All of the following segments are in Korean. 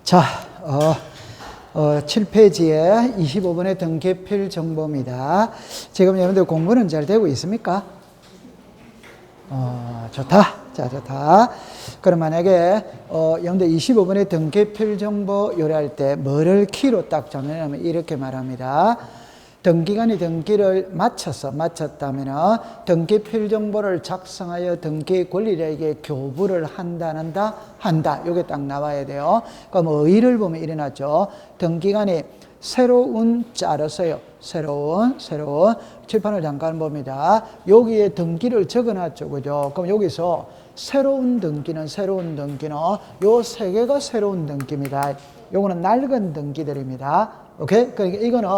자, 7페이지에 25번의 등기필 정보입니다. 지금 여러분들 공부는 잘 되고 있습니까? 좋다. 자, 좋다. 그럼 만약에 여러분들 25번의 등기필 정보 요리할 때 뭐를 키로 딱 정하냐면 이렇게 말합니다. 등기관이 등기를 마쳤다면 등기필 정보를 작성하여 등기 권리자에게 교부를 한다. 요게 딱 나와야 돼요. 그럼 의의를 보면 이래 놨죠. 등기관이 새로운 자로서요. 새로운 칠판을 잠깐 봅니다. 여기에 등기를 적어놨죠. 그죠? 그럼 여기서 새로운 등기는 요 세 개가 새로운 등기입니다. 요거는 낡은 등기들입니다. 오케이? 그러니까 이거는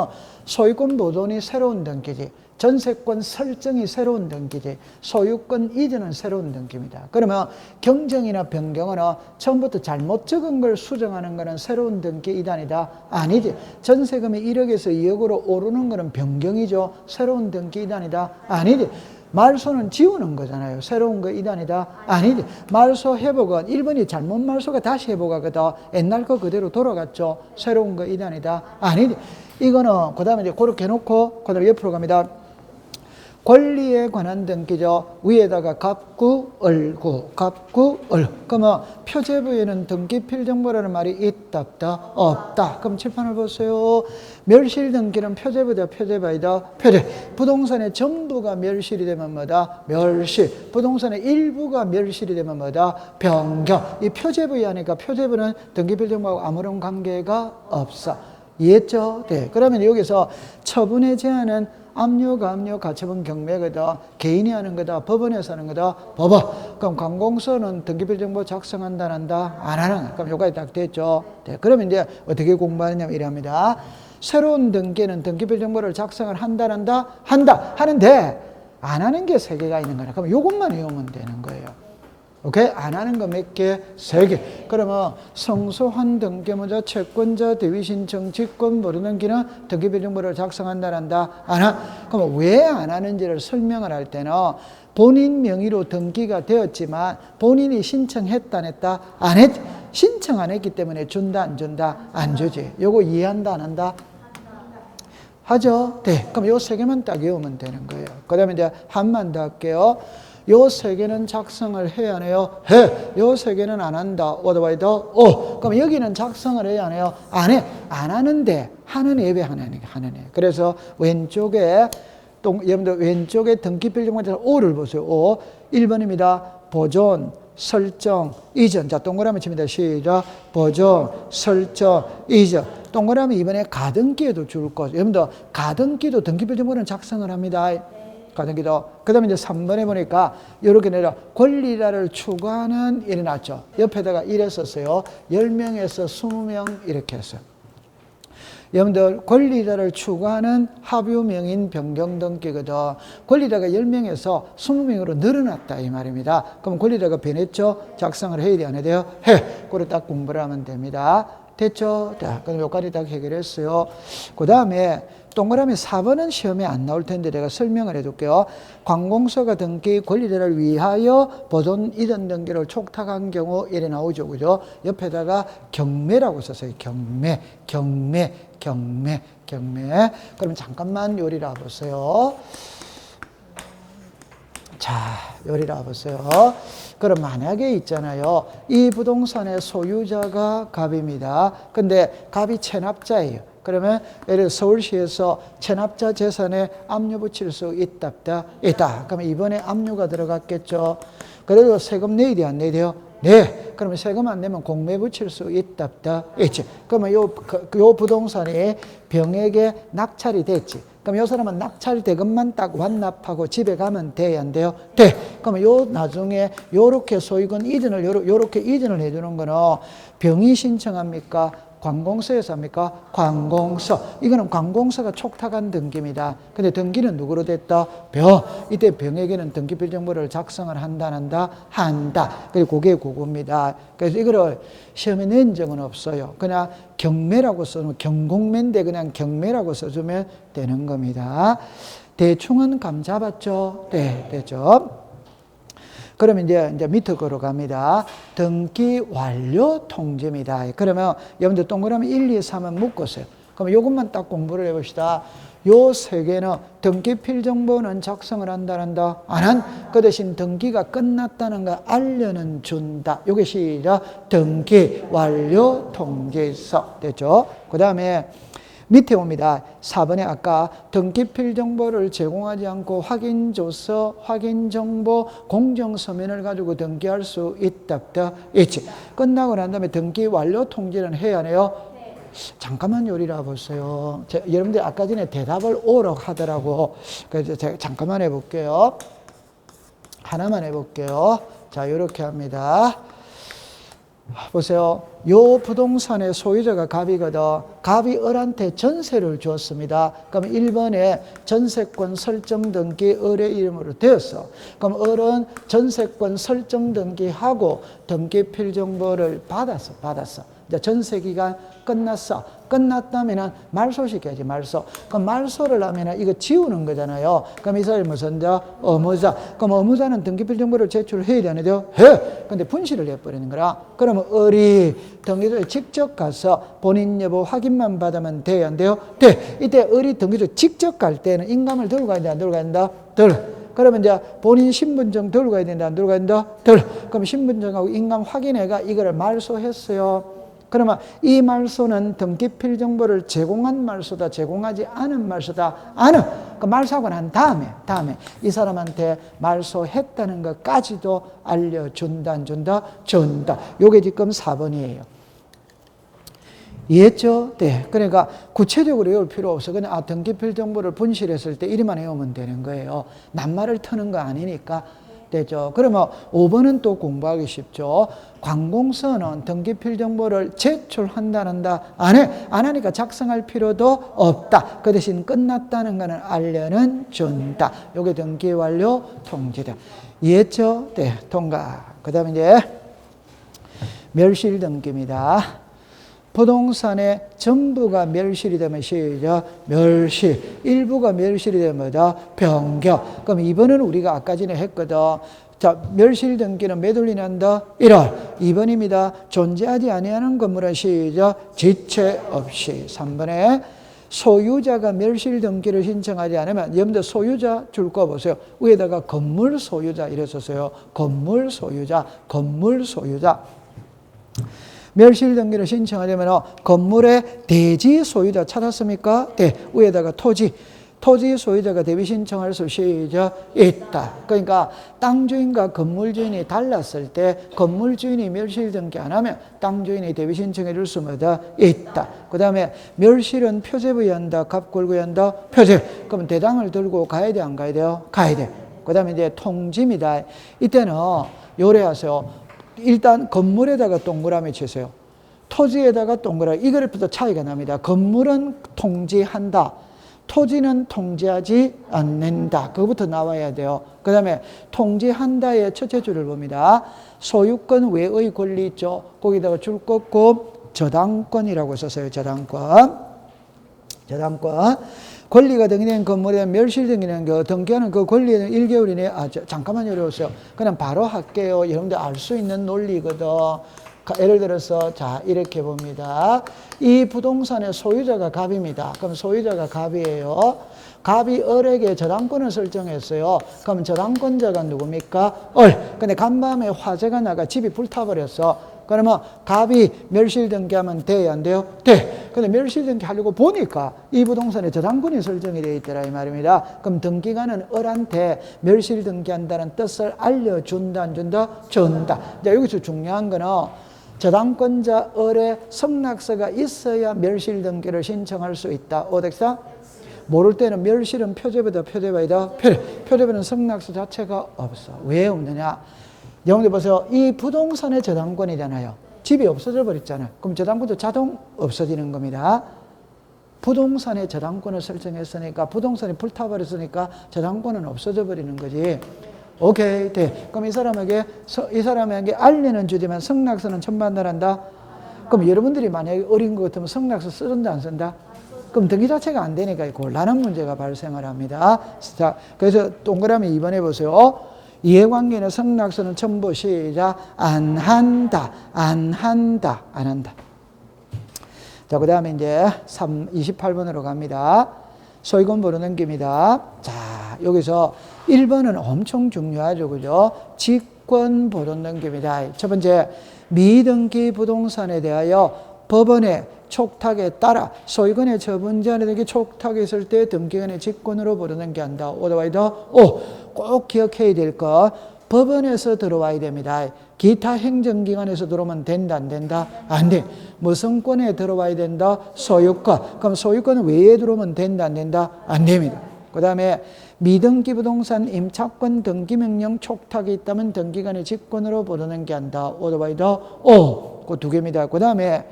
소유권 보존이 새로운 등기지, 전세권 설정이 새로운 등기지, 소유권 이전은 새로운 등기입니다. 그러면 경정이나 변경은 처음부터 잘못 적은 걸 수정하는 거는 새로운 등기 이단이다? 아니지. 전세금이 1억에서 2억으로 오르는 거는 변경이죠. 새로운 등기 이단이다? 아니지. 말소는 지우는 거잖아요. 새로운 거 이단이다? 아니지. 말소 회복은 1번이 잘못 말소가 다시 회복하거든. 옛날 거 그대로 돌아갔죠. 새로운 거 이단이다? 아니지. 이거는 그 다음에 이제 그렇게 해놓고 그 다음에 옆으로 갑니다. 권리에 관한 등기죠. 위에다가 갑구, 을구. 그러면 표제부에는 등기필 정보라는 말이 있다, 없다. 그럼 칠판을 보세요. 멸실 등기는 표제부다, 표제바이다, 표제. 부동산의 전부가 멸실이 되면 뭐다? 멸실. 부동산의 일부가 멸실이 되면 뭐다? 변경. 이 표제부에 하니까 표제부는 등기필 정보하고 아무런 관계가 없어. 이해했죠? 네. 그러면 여기서 처분의 제한은 압류, 가처분 경매거든. 개인이 하는 거다. 법원에서 하는 거다. 법원. 그럼 관공서는 등기필 정보 작성한다, 안 한다? 안 하는. 그럼 여기까지 딱 됐죠. 네. 그러면 이제 어떻게 공부하느냐면 이랍니다. 새로운 등기는 등기필 정보를 작성을 한다, 안 한다? 한다. 하는데 안 하는 게 3개가 있는 거야. 그럼 이것만 외우면 되는 거예요. 오케이? 안 하는 거 몇 개? 3개. 그러면 성소환 등기무자, 채권자, 대위신청, 직권 모르는 기는 등기필 정보를 작성한다, 안 한다? 안 하. 그럼 왜 안 하는지를 설명을 할 때는 본인 명의로 등기가 되었지만 본인이 신청했다, 안 했다? 안 했. 신청 안 했기 때문에 준다, 안 준다? 안 주지. 요거 이해한다, 안 한다? 하죠? 네. 그럼 요 3개만 딱 외우면 되는 거예요. 그 다음에 이제 한만 더 할게요. 요 3개는 작성을 해야 하네요. 해. 요 3개는 안 한다. 오더바이더 오. 그럼 여기는 작성을 해야 하네요. 안 해. 안 하는데 하는 예배 하는 애. 그래서 왼쪽에 여러분들 왼쪽에 등기필 정보에서 오를 보세요. 오. 1번입니다. 보존, 설정, 이전. 자, 동그라미 칩니다. 시작. 보존, 설정, 이전. 동그라미 이번에 가등기에도 줄 거죠. 여러분들 가등기도 등기필 정보는 작성을 합니다. 가등기도. 그 다음에 이제 3번에 보니까 이렇게 내려 권리자를 추구하는 일이 났죠. 옆에다가 이래 썼어요. 10명에서 20명 이렇게 했어요. 여러분들 권리자를 추구하는 합유명인 변경 등기거든. 권리자가 10명에서 20명으로 늘어났다 이 말입니다. 그럼 권리자가 변했죠? 작성을 해야 돼, 안 해야 돼요? 해. 그걸 딱 공부를 하면 됩니다. 됐죠? 자, 그럼 여기까지 딱 해결했어요. 그 다음에 동그라미 4번은 시험에 안 나올 텐데 내가 설명을 해둘게요. 관공서가 등기 권리자를 위하여 보존 이전 등기를 촉탁한 경우 이래 나오죠. 그죠? 옆에다가 경매라고 썼어요. 경매. 그럼 잠깐만 요리라 보세요. 자, 요리라 보세요. 그럼 만약에 있잖아요. 이 부동산의 소유자가 갑입니다. 근데 갑이 체납자예요. 그러면 예를 들어 서울시에서 체납자 재산에 압류 붙일 수 있다. 그러면 이번에 압류가 들어갔겠죠. 그래도 세금 내야 돼요, 안 내야 돼요? 네. 그러면 세금 안 내면 공매 붙일 수 있다. 있지. 그러면 요 부동산이 병에게 낙찰이 됐지. 그럼 요 사람은 낙찰 대금만 딱 완납하고 집에 가면 돼야 안 돼요? 돼. 그러면 요 나중에 요렇게 소유권 이전을 요렇게 이전을 해주는 거는 병이 신청합니까? 관공서에서 합니까? 관공서. 이거는 관공서가 촉탁한 등기입니다. 근데 등기는 누구로 됐다? 병. 이때 병에게는 등기필 정보를 작성을 한다, 안 한다? 한다. 그리고 그게 그겁니다. 그래서 이거를 시험에 낸 적은 없어요. 그냥 경매라고 써놓으면 경공매인데 그냥 경매라고 써주면 되는 겁니다. 대충은 감 잡았죠? 네, 되죠. 그러면 이제 밑으로 걸어갑니다. 등기 완료 통지입니다. 그러면 여러분들 동그라미 1, 2, 3은 묶었어요. 그럼 이것만 딱 공부를 해봅시다. 요 세 개는 등기 필정보는 작성을 한다, 안 한? 그 대신 등기가 끝났다는 거 알려는 준다. 요게 시작. 등기 완료 통지서. 됐죠? 그 다음에 밑에 옵니다. 4번에 아까 등기 필정보를 제공하지 않고 확인조서, 확인정보, 공정서면을 가지고 등기할 수 있다. 있지. 끝나고 난 다음에 등기 완료 통지는 해야 하네요. 잠깐만 요리라 보세요. 여러분들 아까 전에 대답을 오라고 하더라고. 그래서 제가 잠깐만 해볼게요. 하나만 해볼게요. 자, 이렇게 합니다. 보세요. 요 부동산의 소유자가 갑이거든. 갑이 을한테 전세를 주었습니다. 그럼 1번에 전세권 설정 등기 을의 이름으로 되었어. 그럼 을은 전세권 설정 등기하고 등기 필정보를 받았어. 이제 전세 기간 끝났어. 끝났다면은 말소시켜야지, 말소. 그럼 말소를 하면은 이거 지우는 거잖아요. 그럼 이 사람이 무슨 자? 의무자. 그럼 의무자는 등기필정보를 제출해야 되는데요? 해! 근데 분실을 해버리는 거라. 그러면 을이 등기소에 직접 가서 본인 여부 확인만 받으면 돼요, 안 돼요? 돼! 이때 을이 등기소 직접 갈 때는 인감을 들고 가야 돼, 안 들고 가야 된다? 그러면 이제 본인 신분증 들고 가야 된다, 안 들고 가야 된다? 그럼 신분증하고 인감 확인해가 이거를 말소했어요. 그러면 이 말소는 등기필정보를 제공한 말소다, 제공하지 않은 말소다, 않은. 그 말소하고 난 다음에 이 사람한테 말소했다는 것까지도 알려준다, 안 준다? 준다. 요게 지금 4번이에요. 이해했죠? 네. 그러니까 구체적으로 외울 필요 없어. 그냥 등기필정보를 분실했을 때 이리만 외우면 되는 거예요. 낱말을 트는 거 아니니까. 되죠. 그러면 5번은 또 공부하기 쉽죠. 관공서는 등기필정보를 제출한다, 안 해? 안 하니까 작성할 필요도 없다. 그 대신 끝났다는 거는 알려는 준다. 요게 등기 완료 통지다. 이해했죠? 네, 통과. 그 다음에 이제 멸실 등기입니다. 부동산의 전부가 멸실이 되면 시작, 멸실. 일부가 멸실이 되면 변경. 그럼 2번은 우리가 아까 전에 했거든. 자, 멸실 등기는 몇 월이 난다? 1월. 2번입니다. 존재하지 아니하는 건물은 시작, 지체 없이. 3번에 소유자가 멸실 등기를 신청하지 않으면, 여러분들 소유자 줄 거 보세요. 위에다가 건물 소유자 이랬었어요. 건물 소유자. 멸실 등기를 신청하려면 건물의 대지 소유자 찾았습니까? 네. 위에다가 토지 소유자가 대비 신청할 수 있다. 그러니까 땅 주인과 건물 주인이 달랐을 때 건물 주인이 멸실 등기 안 하면 땅 주인이 대비 신청해 줄 수 있다. 그 다음에 멸실은 표제부에 한다, 갑골구에 한다, 표제. 그러면 대당을 들고 가야 돼, 안 가야 돼요? 가야 돼. 그 다음에 이제 통지입니다. 이때는 요래하세요. 일단 건물에다가 동그라미 치세요. 토지에다가 동그라미. 이거부터 차이가 납니다. 건물은 통지한다. 토지는 통지하지 않는다. 그거부터 나와야 돼요. 그 다음에 통지한다의 첫째 줄을 봅니다. 소유권 외의 권리 있죠. 거기다가 줄 긋고 저당권이라고 썼어요. 저당권. 권리가 등기된 건물에 멸실 등기는 거 등기하는 그 권리는 1개월 이내. 잠깐만 어려웠어요. 그냥 바로 할게요. 여러분들 알 수 있는 논리거든. 예를 들어서 자 이렇게 봅니다. 이 부동산의 소유자가 갑입니다. 그럼 소유자가 갑이에요. 갑이 을에게 저당권을 설정했어요. 그럼 저당권자가 누굽니까? 을. 근데 간밤에 화재가 나가 집이 불타버렸어. 그러면 갑이 멸실 등기하면 돼요, 안 돼요? 돼. 근데 멸실 등기 하려고 보니까 이 부동산에 저당권이 설정이 되어 있더라 이 말입니다. 그럼 등기관은 을한테 멸실 등기한다는 뜻을 알려준다, 안 준다? 준다. 자, 여기서 중요한 거는 저당권자 을의 성낙서가 있어야 멸실 등기를 신청할 수 있다. 오덱사? 모를 때는 멸실은 표제부다, 표제부이다. 표제부는 성낙서 자체가 없어. 왜 없느냐? 여러분들 보세요. 이 부동산의 저당권이잖아요. 집이 없어져 버렸잖아요. 그럼 저당권도 자동 없어지는 겁니다. 부동산의 저당권을 설정했으니까 부동산이 불타버렸으니까 저당권은 없어져 버리는 거지. 오케이, 돼. 그럼 이 사람에게 알리는 주지만 성낙서는 첨부한다. 그럼 여러분들이 만약에 어린 것 같으면 성낙서 쓰는다 안 쓴다? 그럼 등기 자체가 안 되니까 곤란한 문제가 발생을 합니다. 자, 그래서 동그라미 2번 해보세요. 이해관계는 성락서는 전부 시작. 안 한다. 안 한다. 안 한다. 자, 그 다음에 이제 28번으로 갑니다. 소유권 번호 넘깁니다. 자, 여기서 1번은 엄청 중요하죠. 그죠? 직권 번호 넘깁니다. 첫 번째, 미등기 부동산에 대하여 법원의 촉탁에 따라 소유권의 처분 제한에 촉탁했을 때 등기관의 직권으로 번호 넘겨한다. 오더와이더 오. 꼭 기억해야 될 것. 법원에서 들어와야 됩니다. 기타 행정기관에서 들어오면 된다, 안 된다? 안 돼. 무슨 권에 들어와야 된다? 소유권. 그럼 소유권 외에 들어오면 된다, 안 된다? 안 됩니다. 그 다음에 미등기 부동산 임차권 등기명령 촉탁이 있다면 등기관의 직권으로 번호 넘겨한다. 오더와이더 오. 그 두 개입니다. 그 다음에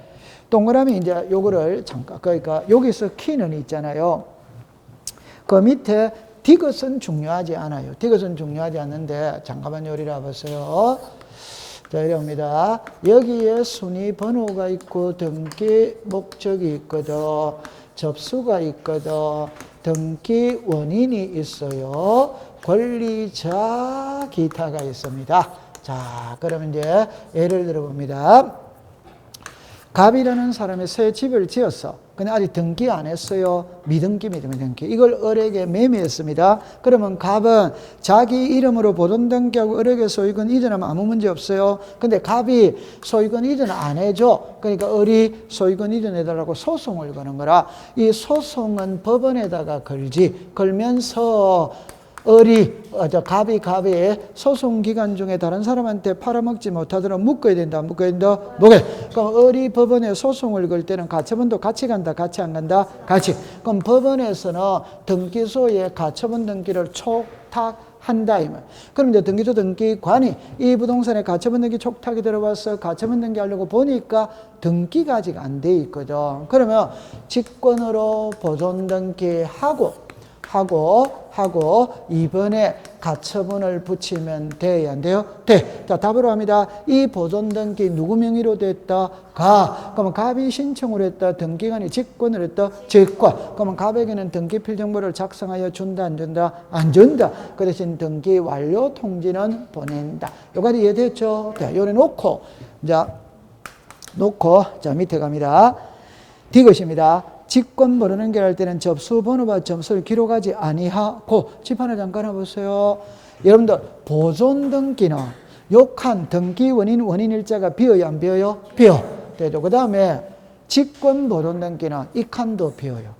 동그라미 이제 요거를 잠깐, 그러니까 여기서 키는 있잖아요. 그 밑에 디귿은 중요하지 않아요. 디귿은 중요하지 않는데, 잠깐만 요리를 해보세요. 자, 이럽니다. 여기에 순위 번호가 있고, 등기 목적이 있거든, 접수가 있거든, 등기 원인이 있어요, 권리자 기타가 있습니다. 자, 그러면 이제 예를 들어봅니다. 갑이라는 사람이 새 집을 지었어. 근데 아직 등기 안 했어요. 미등기입니다. 미등기. 이걸 을에게 매매했습니다. 그러면 갑은 자기 이름으로 보존 등기하고 을에게 소유권 이전하면 아무 문제 없어요. 근데 갑이 소유권 이전 안 해줘. 그러니까 을이 소유권 이전해달라고 소송을 거는 거라. 이 소송은 법원에다가 걸지. 걸면서 갑이 소송 기간 중에 다른 사람한테 팔아먹지 못하도록 묶어야 된다. 묶어야 된다. 그럼 을이 법원에 소송을 걸 때는 가처분도 같이 간다. 같이 안 간다. 같이. 그럼 법원에서는 등기소에 가처분 등기를 촉탁한다. 그럼 이제 등기소 등기관이 이 부동산에 가처분 등기 촉탁이 들어와서 가처분 등기 하려고 보니까 등기가 아직 안 돼 있거든. 그러면 직권으로 보존 등기하고 이번에 가처분을 붙이면 돼야 안 돼요? 돼. 자, 답으로 합니다. 이 보존 등기 누구 명의로 됐다? 가. 그러면 갑이 신청을 했다. 등기관이 직권을 했다. 직권. 그러면 갑에게는 등기필 정보를 작성하여 준다, 안 준다? 안 준다. 그 대신 등기 완료 통지는 보낸다. 요까지 이해됐죠? 자, 요래 놓고, 자, 밑에 갑니다. 디귿입니다. 직권 번호 연결할 때는 접수 번호와 점수를 기록하지 아니하고, 칠판을 잠깐 해보세요. 여러분들, 보존 등기는 요칸 등기 원인일자가 비어요, 안 비어요? 비어. 그 다음에 직권 보존 등기는 이 칸도 비어요.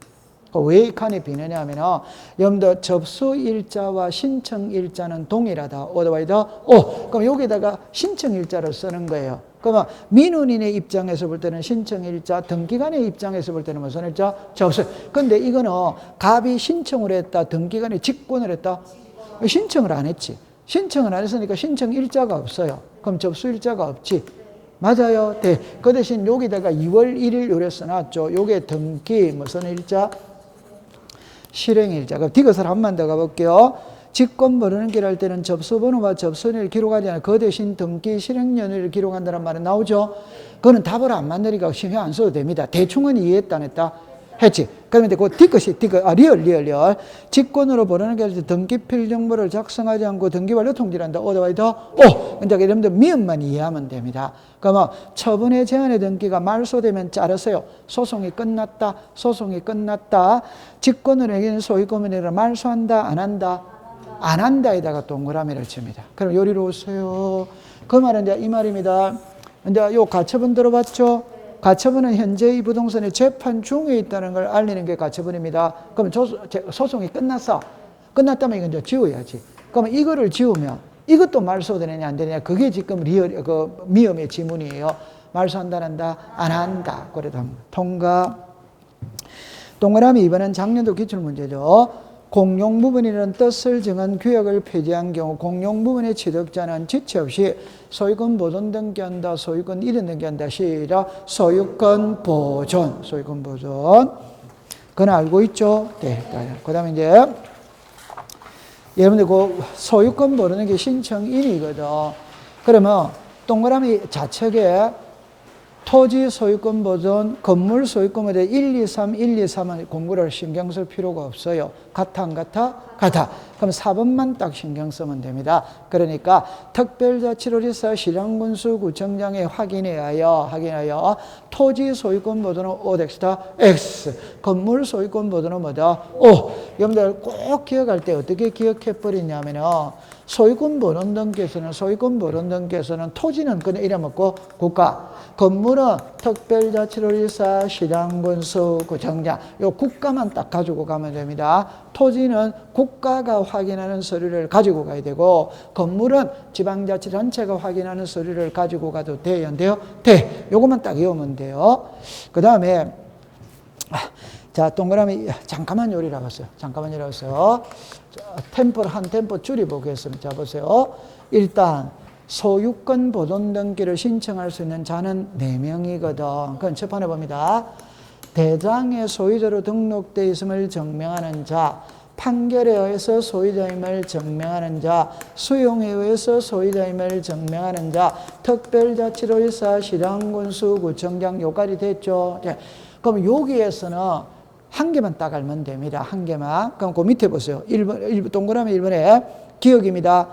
왜 이 칸이 비느냐 하면, 여러분들, 접수 일자와 신청 일자는 동일하다. 오더와이더 오. 그럼 여기다가 신청 일자를 쓰는 거예요. 그러면 민원인의 입장에서 볼 때는 신청일자, 등기관의 입장에서 볼 때는 무슨 일자? 접수. 근데 이거는 갑이 신청을 했다, 등기관이 직권을 했다? 신청을 안 했지. 신청을 안 했으니까 신청일자가 없어요. 그럼 접수일자가 없지. 맞아요. 네. 그 대신 여기다가 2월 1일 요래 써놨죠. 요게 등기 무슨 일자? 실행일자. 그럼 디귿을 한 번 더 가볼게요. 직권 번호 연결할 때는 접수번호와 접수일을 기록하지 않아요. 그 대신 등기 실행연일을 기록한다는 말은 나오죠. 그거는 답을 안 만드니까 신경 안 써도 됩니다. 대충은 이해했다 안 했다? 했지. 그러면 그 디귿이 리얼. 직권으로 번호 연결할 때 등기필 정보를 작성하지 않고 등기 완료 통지를 한다. 오더와이더 오. 이제 여러분들 미음만 이해하면 됩니다. 그러면 처분의 제한의 등기가 말소되면 자르세요. 소송이 끝났다. 직권으로 연결된 소유권을 말소한다. 안 한다? 안 한다에다가 동그라미를 칩니다. 그럼 요리로 오세요. 그 말은 이제 이 말입니다. 이제 요 가처분 들어봤죠? 가처분은 현재 이 부동산이 재판 중에 있다는 걸 알리는 게 가처분입니다. 그러면 소송이 끝났어. 끝났다면 이건 이제 지워야지. 그러면 이거를 지우면 이것도 말소되느냐 안 되느냐, 그게 지금 미음의 지문이에요. 말소한다 안 한다? 안 한다. 그래도 통과. 동그라미 2번은 작년도 기출문제죠. 공용부분이라는 뜻을 정한 규약을 폐지한 경우 공용부분의 취득자는 지체 없이 소유권 보존 등기한다, 소유권 이전 등기한다. 시작. 소유권 보존. 그건 알고 있죠? 네. 그 다음에 이제 여러분들 그 소유권 보존 등기 신청인이거든. 그러면 동그라미 좌측에 토지 소유권 보존, 건물 소유권에 대해 1, 2, 3은 공부를 신경 쓸 필요가 없어요. 같아, 안 같아? 같아. 그럼 4번만 딱 신경 쓰면 됩니다. 그러니까 특별자치로리사 시장군수구청장의 확인에 하여 토지 소유권 보도는 O 덱스다 X, 건물 소유권 보도는 뭐다? O. 여러분들 꼭 기억할 때 어떻게 기억해 버리냐면요. 소유권 번원 등기에서는 토지는 그냥 이래먹고 국가, 건물은 특별자치로리사 시장군수구청장, 요 국가만 딱 가지고 가면 됩니다. 토지는 국가가 확인하는 서류를 가지고 가야 되고, 건물은 지방자치단체가 확인하는 서류를 가지고 가도 돼요, 안 돼요? 돼. 요것만 딱 외우면 돼요. 그 다음에 자, 동그라미 잠깐만 요리라봤어요. 템포를 한 템포 줄여보겠습니다. 자, 보세요. 일단 소유권 보존 등기를 신청할 수 있는 자는 4명이거든. 그건 첫 판에 봅니다. 대장에 소유자로 등록되어 있음을 증명하는 자, 판결에 의해서 소유자임을 증명하는 자, 수용에 의해서 소유자임을 증명하는 자, 특별자치로리사 시장군수구청장 요까지 됐죠. 그럼 여기에서는 한 개만 딱 알면 됩니다. 한 개만. 그럼 그 밑에 보세요. 1번, 동그라미 1번에 기억입니다.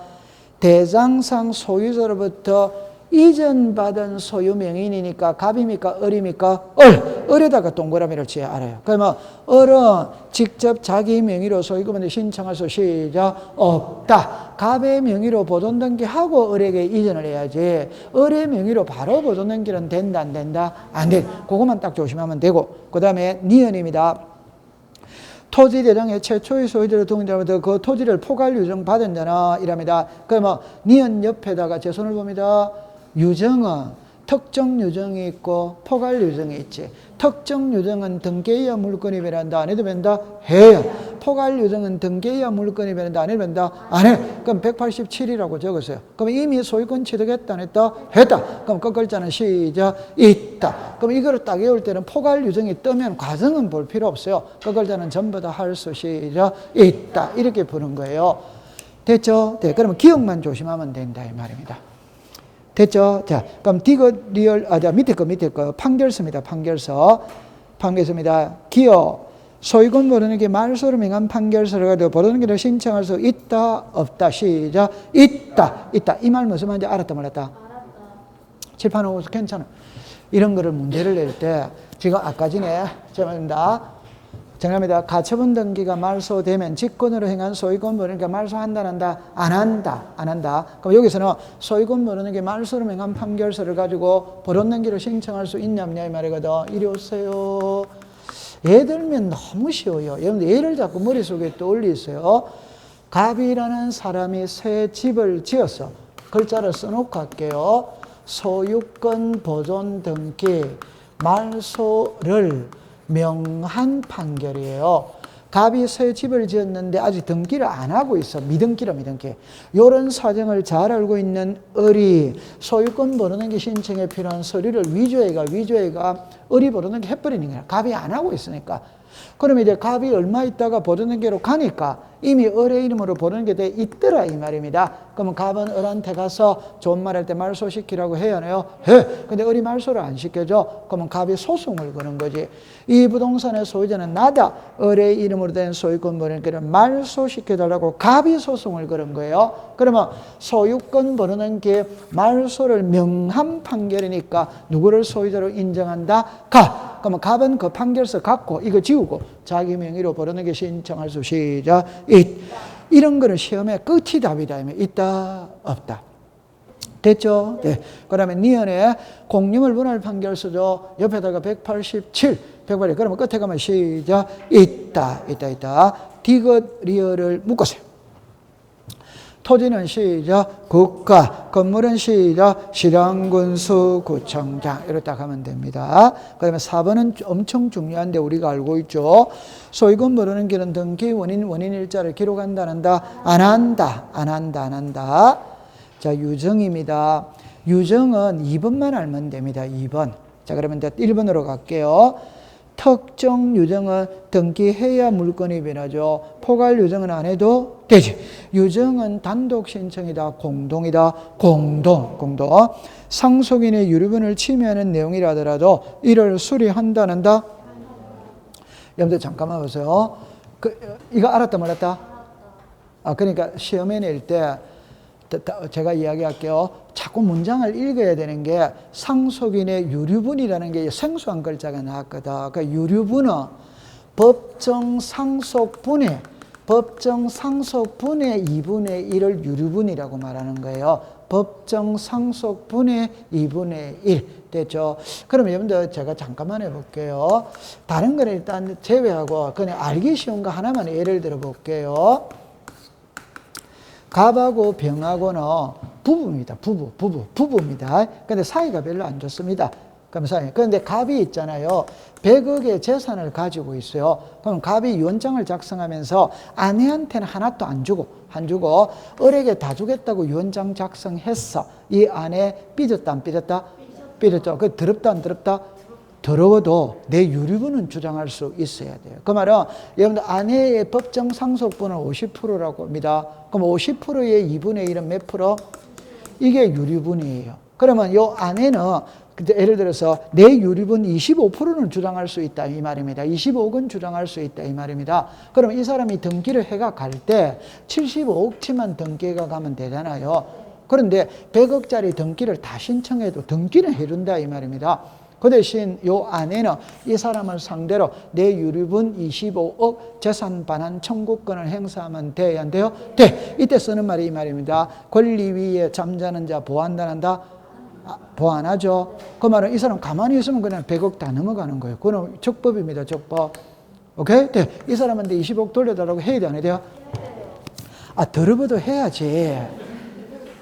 대장상 소유자로부터 이전받은 소유 명인이니까 갑입니까? 을입니까? 을에다가 동그라미를 치야 알아요. 그러면 을은 직접 자기 명의로 소유권을 신청할 수 시작 없다. 갑의 명의로 보존등기하고 을에게 이전을 해야지. 을의 명의로 바로 보존등기는 된다 안 된다? 안 돼. 그것만 딱 조심하면 되고, 그 다음에 니은입니다. 토지 대장의 최초의 소유자로 등록되면 그 토지를 포괄 유증 받은 자나 이랍니다. 그러면 니은 옆에다가 제 손을 봅니다. 유증은 특정 유증이 있고 포괄 유증이 있지. 특정 유증은 등기해야 물건이 변한다. 안 해도 변한다? 해요. 포괄 유증은 등기해야 물건이 변한다. 안 해도 변한다? 안 해. 그럼 187이라고 적었어요. 그럼 이미 소유권 취득했다 안 했다? 했다. 그럼 그 글자는 시작 있다. 그럼 이거를 딱 외울 때는 포괄 유증이 뜨면 과정은 볼 필요 없어요. 그 글자는 전부 다 할 수 시작 있다. 이렇게 부른 거예요. 됐죠? 네. 그러면 기억만 조심하면 된다 이 말입니다. 됐죠? 자, 그럼 디귿 리얼, 밑에 거, 판결서입니다. 판결서입니다. 기호, 소유권 보존에게 말소로 명한 판결서를 가지고 보존기를 신청할 수 있다, 없다, 시작, 있다. 이 말 무슨 말인지 알았다, 몰랐다? 칠판 오고서 괜찮아. 이런 거를 문제를 낼 때, 지금 아까 전에, 정합니다. 가처분 등기가 말소되면 직권으로 행한 소유권 보존에게 말소한다, 안 한다. 그럼 여기서는 소유권 보존에게 말소로 행한 판결서를 가지고 보존 등기를 신청할 수 있냐, 없냐, 이 말이거든. 이리 오세요. 예를 들면 너무 쉬워요. 여러분들 예를 자꾸 머릿속에 떠올리세요. 갑이라는 사람이 새 집을 지었어. 글자를 써놓고 할게요. 소유권 보존 등기 말소를 명한 판결이에요. 갑이 새 집을 지었는데 아직 등기를 안 하고 있어. 미등기라. 이런 사정을 잘 알고 있는 을이 소유권 보존등기 신청에 필요한 서류를 위조해가 을이 보존등기 해버리는 거야. 갑이 안 하고 있으니까. 그러면 이제 갑이 얼마 있다가 보존등기로 가니까 이미 을의 이름으로 보존등기 돼 있더라 이 말입니다. 그러면 갑은 을한테 가서 좋은 말 할 때 말소시키라고 해야 하나요? 해. 근데 을이 말소를 안 시켜줘. 그러면 갑이 소송을 거는 거지. 이 부동산의 소유자는 나다. 을의 이름으로 된 소유권 보존등기를 말소시켜달라고 갑이 소송을 걸은 거예요. 그러면 소유권 보존등기 말소를 명한 판결이니까 누구를 소유자로 인정한다? 갑. 그러면 갑은 그 판결서 갖고 이거 지우고 자기 명의로 보존등기 신청할 수 시작 이런 거는 시험에 끝이 답이다. 있다, 없다. 됐죠? 네. 그 다음에 니은에 공유물 분할 판결서죠. 옆에다가 187. 그러면 끝에 가면 시작 있다. 디귿 리얼을 묶으세요. 토지는 시작 국가, 건물은 시작 시장군수구청장 이렇게 딱 하면 됩니다. 그 다음에 4번은 엄청 중요한데 우리가 알고 있죠. 소유권 모르는 길은 등기 원인 일자를 기록한다 안 한다. 자, 유정입니다. 유정은 2번만 알면 됩니다. 2번. 자, 그러면 이제 1번으로 갈게요. 특정 유정은 등기해야 물건이 변하죠. 포괄 유정은 안 해도 되지. 유정은 단독 신청이다, 공동이다, 공동. 상속인의 유류분을 침해하는 내용이라 하더라도 이를 수리한다, 안 한다? 여러분들 잠깐만 보세요. 이거 알았다, 몰랐다? 그러니까 시험에 낼 때 제가 이야기할게요. 자꾸 문장을 읽어야 되는 게 상속인의 유류분이라는 게 생소한 글자가 나왔거든. 그러니까 유류분은 법정 상속분의 2분의 1을 유류분이라고 말하는 거예요. 법정 상속분의 2분의 1. 됐죠? 그럼 여러분들 제가 잠깐만 해볼게요. 다른 거는 일단 제외하고 그냥 알기 쉬운 거 하나만 예를 들어 볼게요. 갑하고 병하고는 부부입니다. 부부입니다. 근데 사이가 별로 안 좋습니다. 그런데 갑이 있잖아요. 100억의 재산을 가지고 있어요. 그럼 갑이 유언장을 작성하면서 아내한테는 하나도 안 주고 을에게 다 주겠다고 유언장 작성했어. 이 아내 삐졌다 안 삐졌다? 삐졌죠. 그 더럽다 안 더럽다? 더러워도 내 유류분은 주장할 수 있어야 돼요. 그 말은 여러분들 아내의 법정 상속분은 50%라고 합니다. 그럼 50%의 2분의 1은 몇 프로? 이게 유류분이에요. 그러면 요 아내는 예를 들어서 내 유류분 25%는 주장할 수 있다 이 말입니다. 25억은 주장할 수 있다 이 말입니다. 그럼 이 사람이 등기를 해가 갈 때 75억치만 등기가 가면 되잖아요. 그런데 100억짜리 등기를 다 신청해도 등기는 해준다 이 말입니다. 그 대신 요 아내는 이 사람을 상대로 내 유류분 25억 재산 반환 청구권을 행사하면 돼야 안 돼요? 돼. 이때 쓰는 말이 이 말입니다. 권리 위에 잠자는 자 보완한다. 보완하죠. 그 말은 이 사람 가만히 있으면 그냥 100억 다 넘어가는 거예요. 그건 적법입니다. 적법. 오케이? 네. 이 사람한테 20억 돌려달라고 해야 돼, 안 해야 돼요? 더러워도 해야지.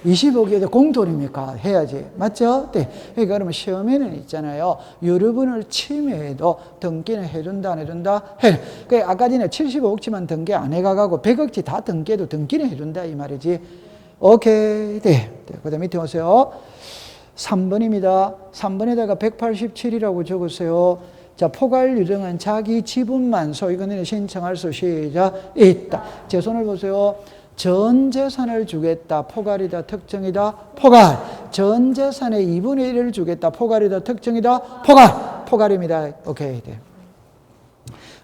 20억이 공돈입니까? 해야지. 맞죠? 네. 그러니까 그러면 시험에는 있잖아요. 유류분을 침해해도 등기는 해준다, 안 해준다? 해. 그러니까 아까 전에 75억치만 등기 안 해가고 100억치 다 등기해도 등기는 해준다, 이 말이지. 오케이. 네. 그 다음 밑에 오세요. 3번입니다. 3번에다가 187이라고 적으세요. 자, 포괄 유정은 자기 지분만 소유권을 신청할 수 있다. 제 손을 보세요. 전 재산을 주겠다. 포괄이다. 특정이다. 포괄. 전 재산의 2분의 1을 주겠다. 포괄이다. 특정이다. 포괄입니다. 오케이. 네.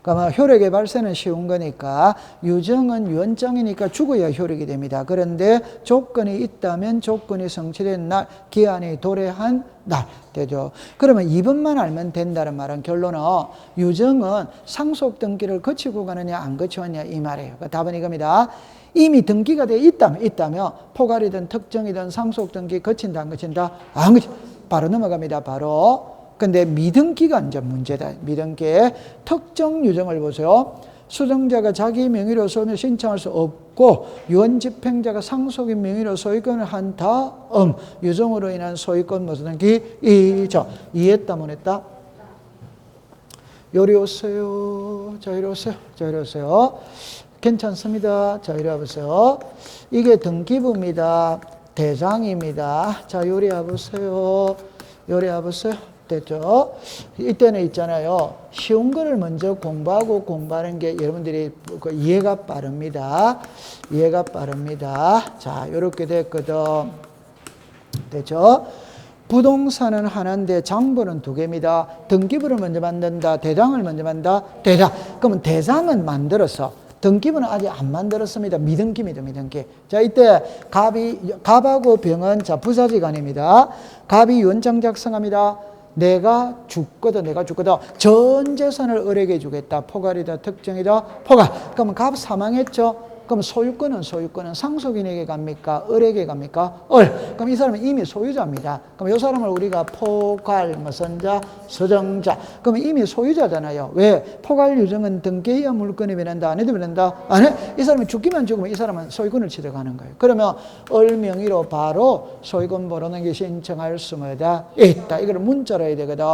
그러면 효력의 발생은 쉬운 거니까 유정은 유언장이니까 죽어야 효력이 됩니다. 그런데 조건이 있다면 조건이 성취된 날, 기한이 도래한 날 되죠. 그러면 2번만 알면 된다는 말은 결론은 유정은 상속 등기를 거치고 가느냐 안 거치느냐 이 말이에요. 답은 이겁니다. 이미 등기가 돼 있다면 포괄이든 특정이든 상속 등기 거친다 안 거친다? 안 거친다. 바로 넘어갑니다. 바로. 근데 미등기가 이제 문제다. 미등기의 특정 유정을 보세요. 수정자가 자기 명의로 소유를 신청할 수 없고 유언집행자가 상속인 명의로 소유권을 한 다음 유정으로 인한 소유권 무슨 등기 이죠. 이해했다 못했다? 요리 오세요. 자 이리 오세요. 자 이리 오세요. 괜찮습니다. 자 이리 와보세요. 이게 등기부입니다. 대장입니다. 자 요리 와보세요. 요리 와보세요. 됐죠? 이때는 있잖아요. 쉬운 거를 먼저 공부하는 게 여러분들이 이해가 빠릅니다. 이해가 빠릅니다. 자, 이렇게 됐거든. 됐죠? 부동산은 하나인데 장부는 두 개입니다. 등기부를 먼저 만든다. 대장을 먼저 만든다. 대장. 그러면 대장은 만들었어. 등기부는 아직 안 만들었습니다. 미등기입니다. 미등기. 자, 이때 갑하고 병은 자 부사지간입니다. 갑이 유언장 작성합니다. 내가 죽거든. 전 재산을 을에게 주겠다. 포괄이다. 특정이다. 포괄. 그러면 갑 사망했죠. 그럼 소유권은 상속인에게 갑니까? 을에게 갑니까? 을. 그럼 이 사람은 이미 소유자입니다. 그럼 이 사람을 우리가 포괄, 무선자, 서정자. 그러면 이미 소유자잖아요. 왜? 포괄 유정은 등기해야 물건이 변한다. 안 해도 변한다. 안 해? 이 사람이 죽기만 죽으면 이 사람은 소유권을 취득하는 거예요. 그러면 을 명의로 바로 소유권 벌어넣기 신청할 수가 있다. 이걸 문자로 해야 되거든.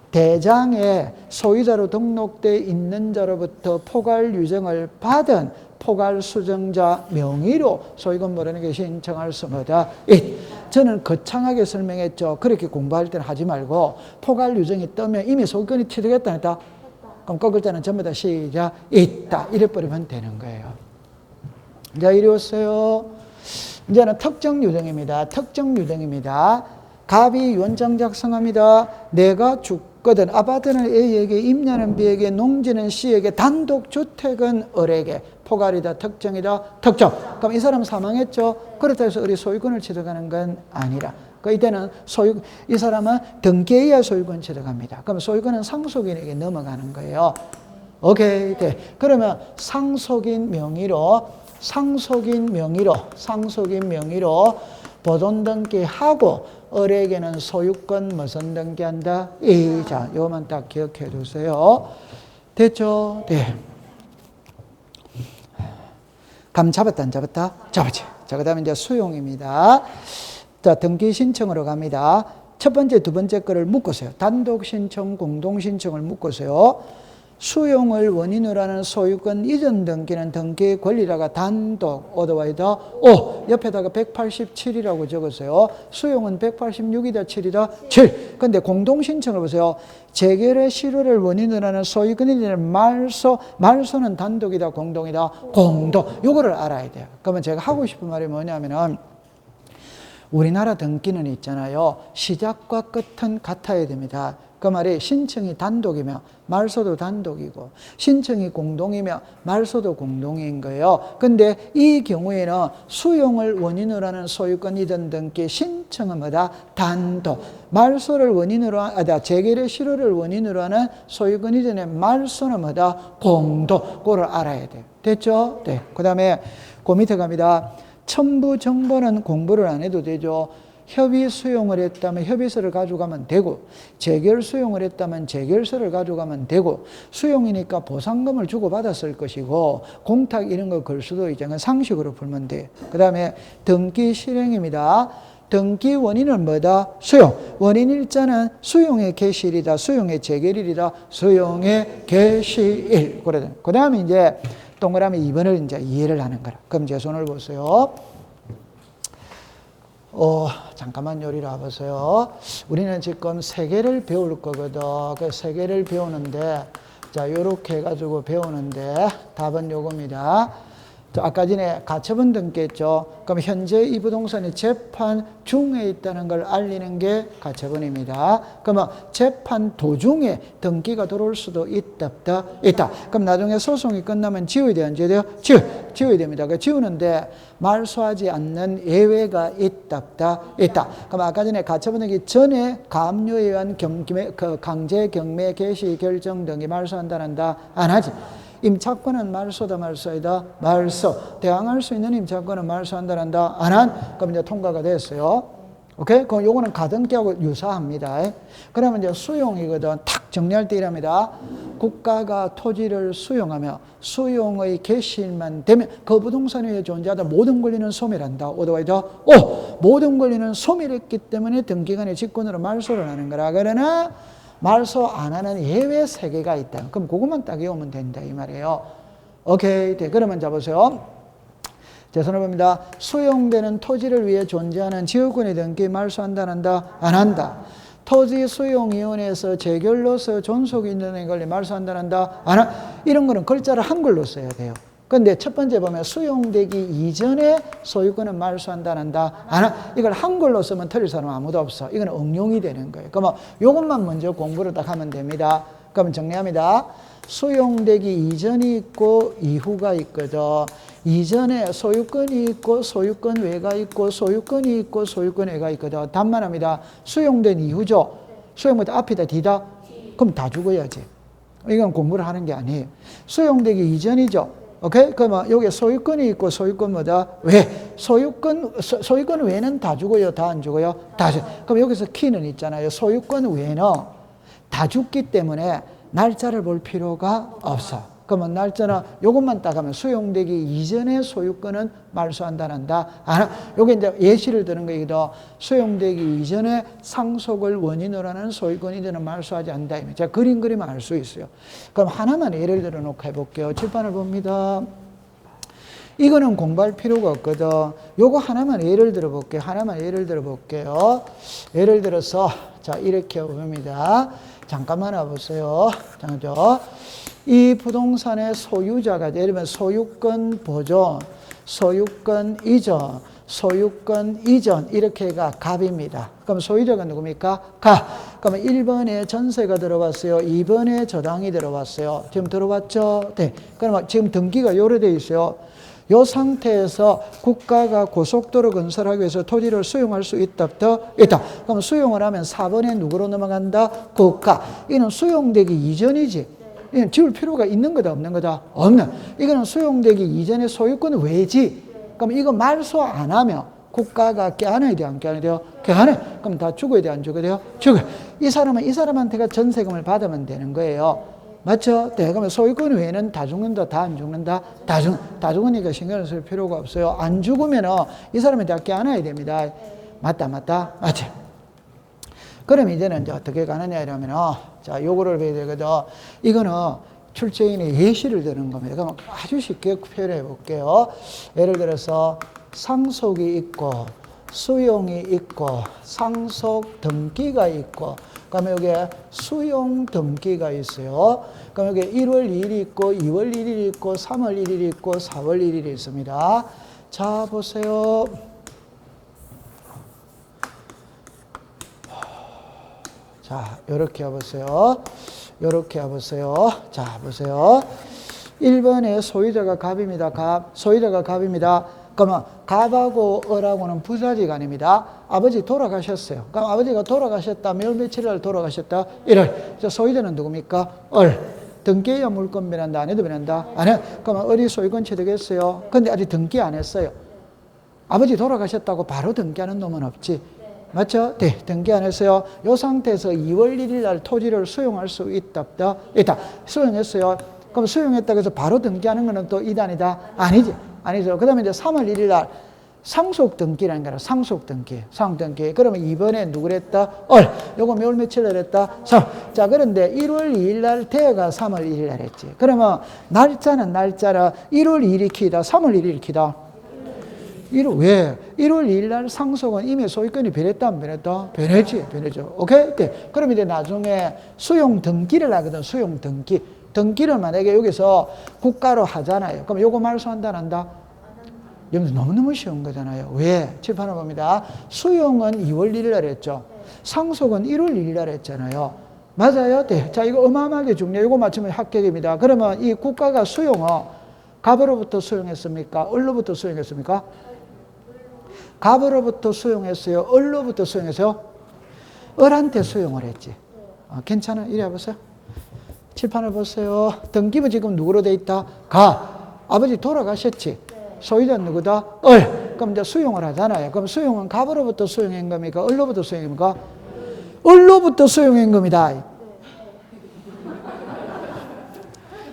대장에 소유자로 등록되어 있는 자로부터 포괄 유정을 받은 포괄 수정자 명의로 소유권 벌어넣기 신청할 수가 있다. 저는 거창하게 설명했죠. 그렇게 공부할 때는 하지 말고 포괄 유정이 뜨면 이미 소유권이 취득했다 했다. 그럼 그 글자는 전부 다 시작 있다. 이래 버리면 되는 거예요. 자, 이리 오세요. 이제는 특정 유정입니다. 갑이 유언장 작성합니다. 내가 죽거든. 아파트는 A에게, 임야는 B에게, 농지는 C에게, 단독주택은 을에게. 포괄이다, 특정이다, 특정. 그럼 이 사람 사망했죠? 그렇다 해서 우리 소유권을 취득하는 건 아니라. 그 이때는 이 사람은 등기에 의해 소유권 취득합니다. 그럼 소유권은 상속인에게 넘어가는 거예요. 오케이. 네. 그러면 상속인 명의로 보존 등기하고 을에게는 소유권 무슨 등기한다? 이자. 요것만 딱 기억해 두세요. 됐죠? 네. 감 잡았다, 안 잡았다? 잡았지. 자, 그 다음에 이제 수용입니다. 자, 등기 신청으로 갑니다. 첫 번째, 두 번째 거를 묶으세요. 단독 신청, 공동 신청을 묶으세요. 수용을 원인으로 하는 소유권 이전 등기는 등기 권리자가 단독, 어드와이더, 옆에다가 187이라고 적었어요. 수용은 186이다, 7이다, 7. 근데 공동 신청을 보세요. 재결의 실효를 원인으로 하는 소유권이 되는 말소는 단독이다, 공동이다, 공동. 요거를 알아야 돼요. 그러면 제가 하고 싶은 말이 뭐냐면은 우리나라 등기는 있잖아요. 시작과 끝은 같아야 됩니다. 그 말이 신청이 단독이며 말소도 단독이고 신청이 공동이며 말소도 공동인 거예요. 근데 이 경우에는 수용을 원인으로 하는 소유권 이전 등기 신청은 뭐다? 단독. 말소를 원인으로 재결의 실효를 원인으로 하는 소유권 이전의 말소는 뭐다? 공동. 그걸 알아야 돼요. 됐죠? 네. 그 다음에 그 밑에 갑니다. 첨부 정보는 공부를 안 해도 되죠. 협의 수용을 했다면 협의서를 가져가면 되고 재결 수용을 했다면 재결서를 가져가면 되고 수용이니까 보상금을 주고받았을 것이고 공탁 이런 거 걸 수도 있죠. 상식으로 풀면 돼. 그 다음에 등기 실행입니다. 등기 원인은 뭐다? 수용. 원인 일자는 수용의 개시일이다. 수용의 재결일이다. 수용의 개시일. 그 다음에 이제 동그라미 2번을 이제 이해를 하는 거라. 그럼 제 손을 보세요. 잠깐만 요리를 와보세요. 우리는 지금 세 개를 배울 거거든. 그 세 개를 배우는데, 자, 요렇게 해가지고 배우는데, 답은 요겁니다. 아까 전에 가처분 등기했죠. 그럼 현재 이 부동산이 재판 중에 있다는 걸 알리는 게 가처분입니다. 그러면 재판 도중에 등기가 들어올 수도 있다, 없다? 있다. 그럼 나중에 소송이 끝나면 지워야 돼요? 안 지워야 돼요? 지워야 됩니다. 그 지우는데 말소하지 않는 예외가 있다, 없다? 있다. 그럼 아까 전에 가처분 등기 전에 가압류에 의한 강제 경매 개시 결정 등기 말소한다, 한다? 안 하지. 임차권은 말소다, 말소이다? 말소. 대항할 수 있는 임차권은 말소한다, 한다? 안 한? 그럼 이제 통과가 됐어요. 오케이? 그럼 요거는 가등기하고 유사합니다. 그러면 이제 수용이거든. 탁 정리할 때 이랍니다. 국가가 토지를 수용하며 수용의 개시일만 되면 그 부동산 위에 존재하다 모든 권리는 소멸한다. 오더와이더 모든 권리는 소멸했기 때문에 등기관의 직권으로 말소를 하는 거라. 그러나 말소 안 하는 예외 3개가 있다. 그럼 그것만 딱 외우면 된다 이 말이에요. 오케이. 네, 그러면 잡으세요. 제 손을 봅니다. 수용되는 토지를 위해 존재하는 지역권의 등기 말소한다, 한다? 안 한다. 토지 수용위원회에서 재결로서 존속이 있는 권리 말소한다, 한다? 안 한다. 이런 거는 글자를 한글로 써야 돼요. 근데 첫 번째 보면 수용되기 이전에 소유권은 말소한다, 한다? 안 한다. 이걸 한글로 쓰면 틀릴 사람 아무도 없어. 이건 응용이 되는 거예요. 그러면 이것만 먼저 공부를 딱 하면 됩니다. 그러면 정리합니다. 수용되기 이전이 있고 이후가 있거든. 이전에 소유권이 있고 소유권 외가 있고 소유권이 있고 소유권 외가 있거든. 단말합니다. 수용된 이후죠. 수용보다 앞이다 뒤다? 그럼 다 죽어야지. 이건 공부를 하는 게 아니에요. 수용되기 이전이죠. 오케이? 그러면 여기 소유권이 있고 소유권 뭐다? 왜? 소유권 외는 다 죽어요? 다 안 죽어요? 다 죽어요. 그럼 여기서 키는 있잖아요. 소유권 외는 다 죽기 때문에 날짜를 볼 필요가 없어. 그러면 날짜나 요것만 딱 하면 수용되기 이전에 소유권은 말소한다, 한다? 안, 요게 이제 예시를 드는 거이기도 수용되기 이전에 상속을 원인으로 하는 소유권이 되는 말소하지 않는다. 제가 그림 그리면 알 수 있어요. 그럼 하나만 예를 들어 놓고 해볼게요. 칠판을 봅니다. 이거는 공부할 필요가 없거든. 요거 하나만 예를 들어 볼게요. 예를 들어서, 자, 이렇게 봅니다. 잠깐만 와보세요. 이 부동산의 소유자가, 예를 들면 소유권 보존, 소유권 이전, 소유권 이전 이렇게가 갑입니다. 그럼 소유자가 누굽니까? 가. 그러면 1번에 전세가 들어왔어요. 2번에 저당이 들어왔어요. 지금 들어왔죠? 네. 그러면 지금 등기가 요래 돼 있어요. 이 상태에서 국가가 고속도로 건설하기 위해서 토지를 수용할 수 있다, 없다? 있다. 그럼 수용을 하면 4번에 누구로 넘어간다? 국가. 이는 수용되기 이전이지. 이건 지울 필요가 있는 거다, 없는 거다? 없는. 이거는 수용되기 이전에 소유권 외지. 그럼 이거 말소 안 하면 국가가 껴안아야 돼요, 안 껴안아야 돼요? 껴안아요. 그럼 다 죽어야 돼요, 안 죽어야 돼요? 죽어요. 이 사람은 이 사람한테가 전세금을 받으면 되는 거예요. 맞죠? 네, 그러면 소유권 외에는 다 죽는다, 다 안 죽는다? 다 죽으니까 신경을 쓸 필요가 없어요. 안 죽으면 이 사람한테 다 껴안아야 됩니다. 맞다, 맞지? 그럼 이제는 이제 어떻게 가느냐 이러면, 자, 요거를 봐야 되거든. 이거는 출제인의 예시를 드는 겁니다. 그럼 아주 쉽게 표현해 볼게요. 예를 들어서 상속이 있고, 수용이 있고, 상속 등기가 있고, 그러면 여기에 수용 등기가 있어요. 그럼 여기 1월 2일이 있고, 2월 1일이 있고, 3월 1일이 있고, 4월 1일이 있습니다. 자, 보세요. 자, 요렇게 해보세요. 요렇게 해보세요. 자, 보세요. 1번에 소유자가 갑입니다. 갑. 소유자가 갑입니다. 그러면 갑하고 을하고는 부사지간입니다. 아버지 돌아가셨어요. 그럼 아버지가 돌아가셨다. 몇 며칠날 돌아가셨다? 1월. 소유자는 누굽니까? 을. 등기해야 물권 변한다. 안 해도 변한다? 안 해. 그러면 을이 소유권 취득했어요. 근데 아직 등기 안 했어요. 아버지 돌아가셨다고 바로 등기하는 놈은 없지. 맞죠? 네, 등기 안 했어요. 이 상태에서 2월 1일 날 토지를 수용할 수 있다, 없다? 있다. 수용했어요. 그럼 수용했다고 해서 바로 등기하는 거는 또 이단이다? 아니지. 아니죠. 그 다음에 이제 3월 1일 날 상속 등기라는 거라, 상속 등기. 그러면 이번에 누구랬다? 요거 몇 며칠 날 했다? 3. 자, 그런데 1월 2일 날 태가 3월 1일 날 했지. 그러면 날짜는 1월 2일이 키다, 3월 1일이 키다? 왜? 1월 2일 날 상속은 이미 소유권이 변했다, 안 변했다? 변했죠. 오케이? 네. 그럼 이제 나중에 수용 등기를 하거든, 수용 등기. 등기를 만약에 여기서 국가로 하잖아요. 그럼 요거 말소한다, 안 한다? 여러분 너무너무 쉬운 거잖아요. 왜? 칠판을 봅니다. 수용은 2월 1일 날 했죠. 상속은 1월 1일 날 했잖아요. 맞아요? 네. 자, 이거 어마어마하게 중요해요. 이거 맞추면 합격입니다. 그러면 이 국가가 수용은 갑으로부터 수용했습니까? 을로부터 수용했습니까? 갑으로부터 수용했어요? 을로부터 수용했어요? 을한테 수용을 했지. 괜찮아? 이리 와보세요. 칠판을 보세요. 등기부 지금 누구로 돼 있다? 가. 아버지 돌아가셨지? 소유자는 누구다? 을. 그럼 이제 수용을 하잖아요. 그럼 수용은 갑으로부터 수용한 겁니까? 을로부터 수용한 겁니까? 을로부터 수용한 겁니다.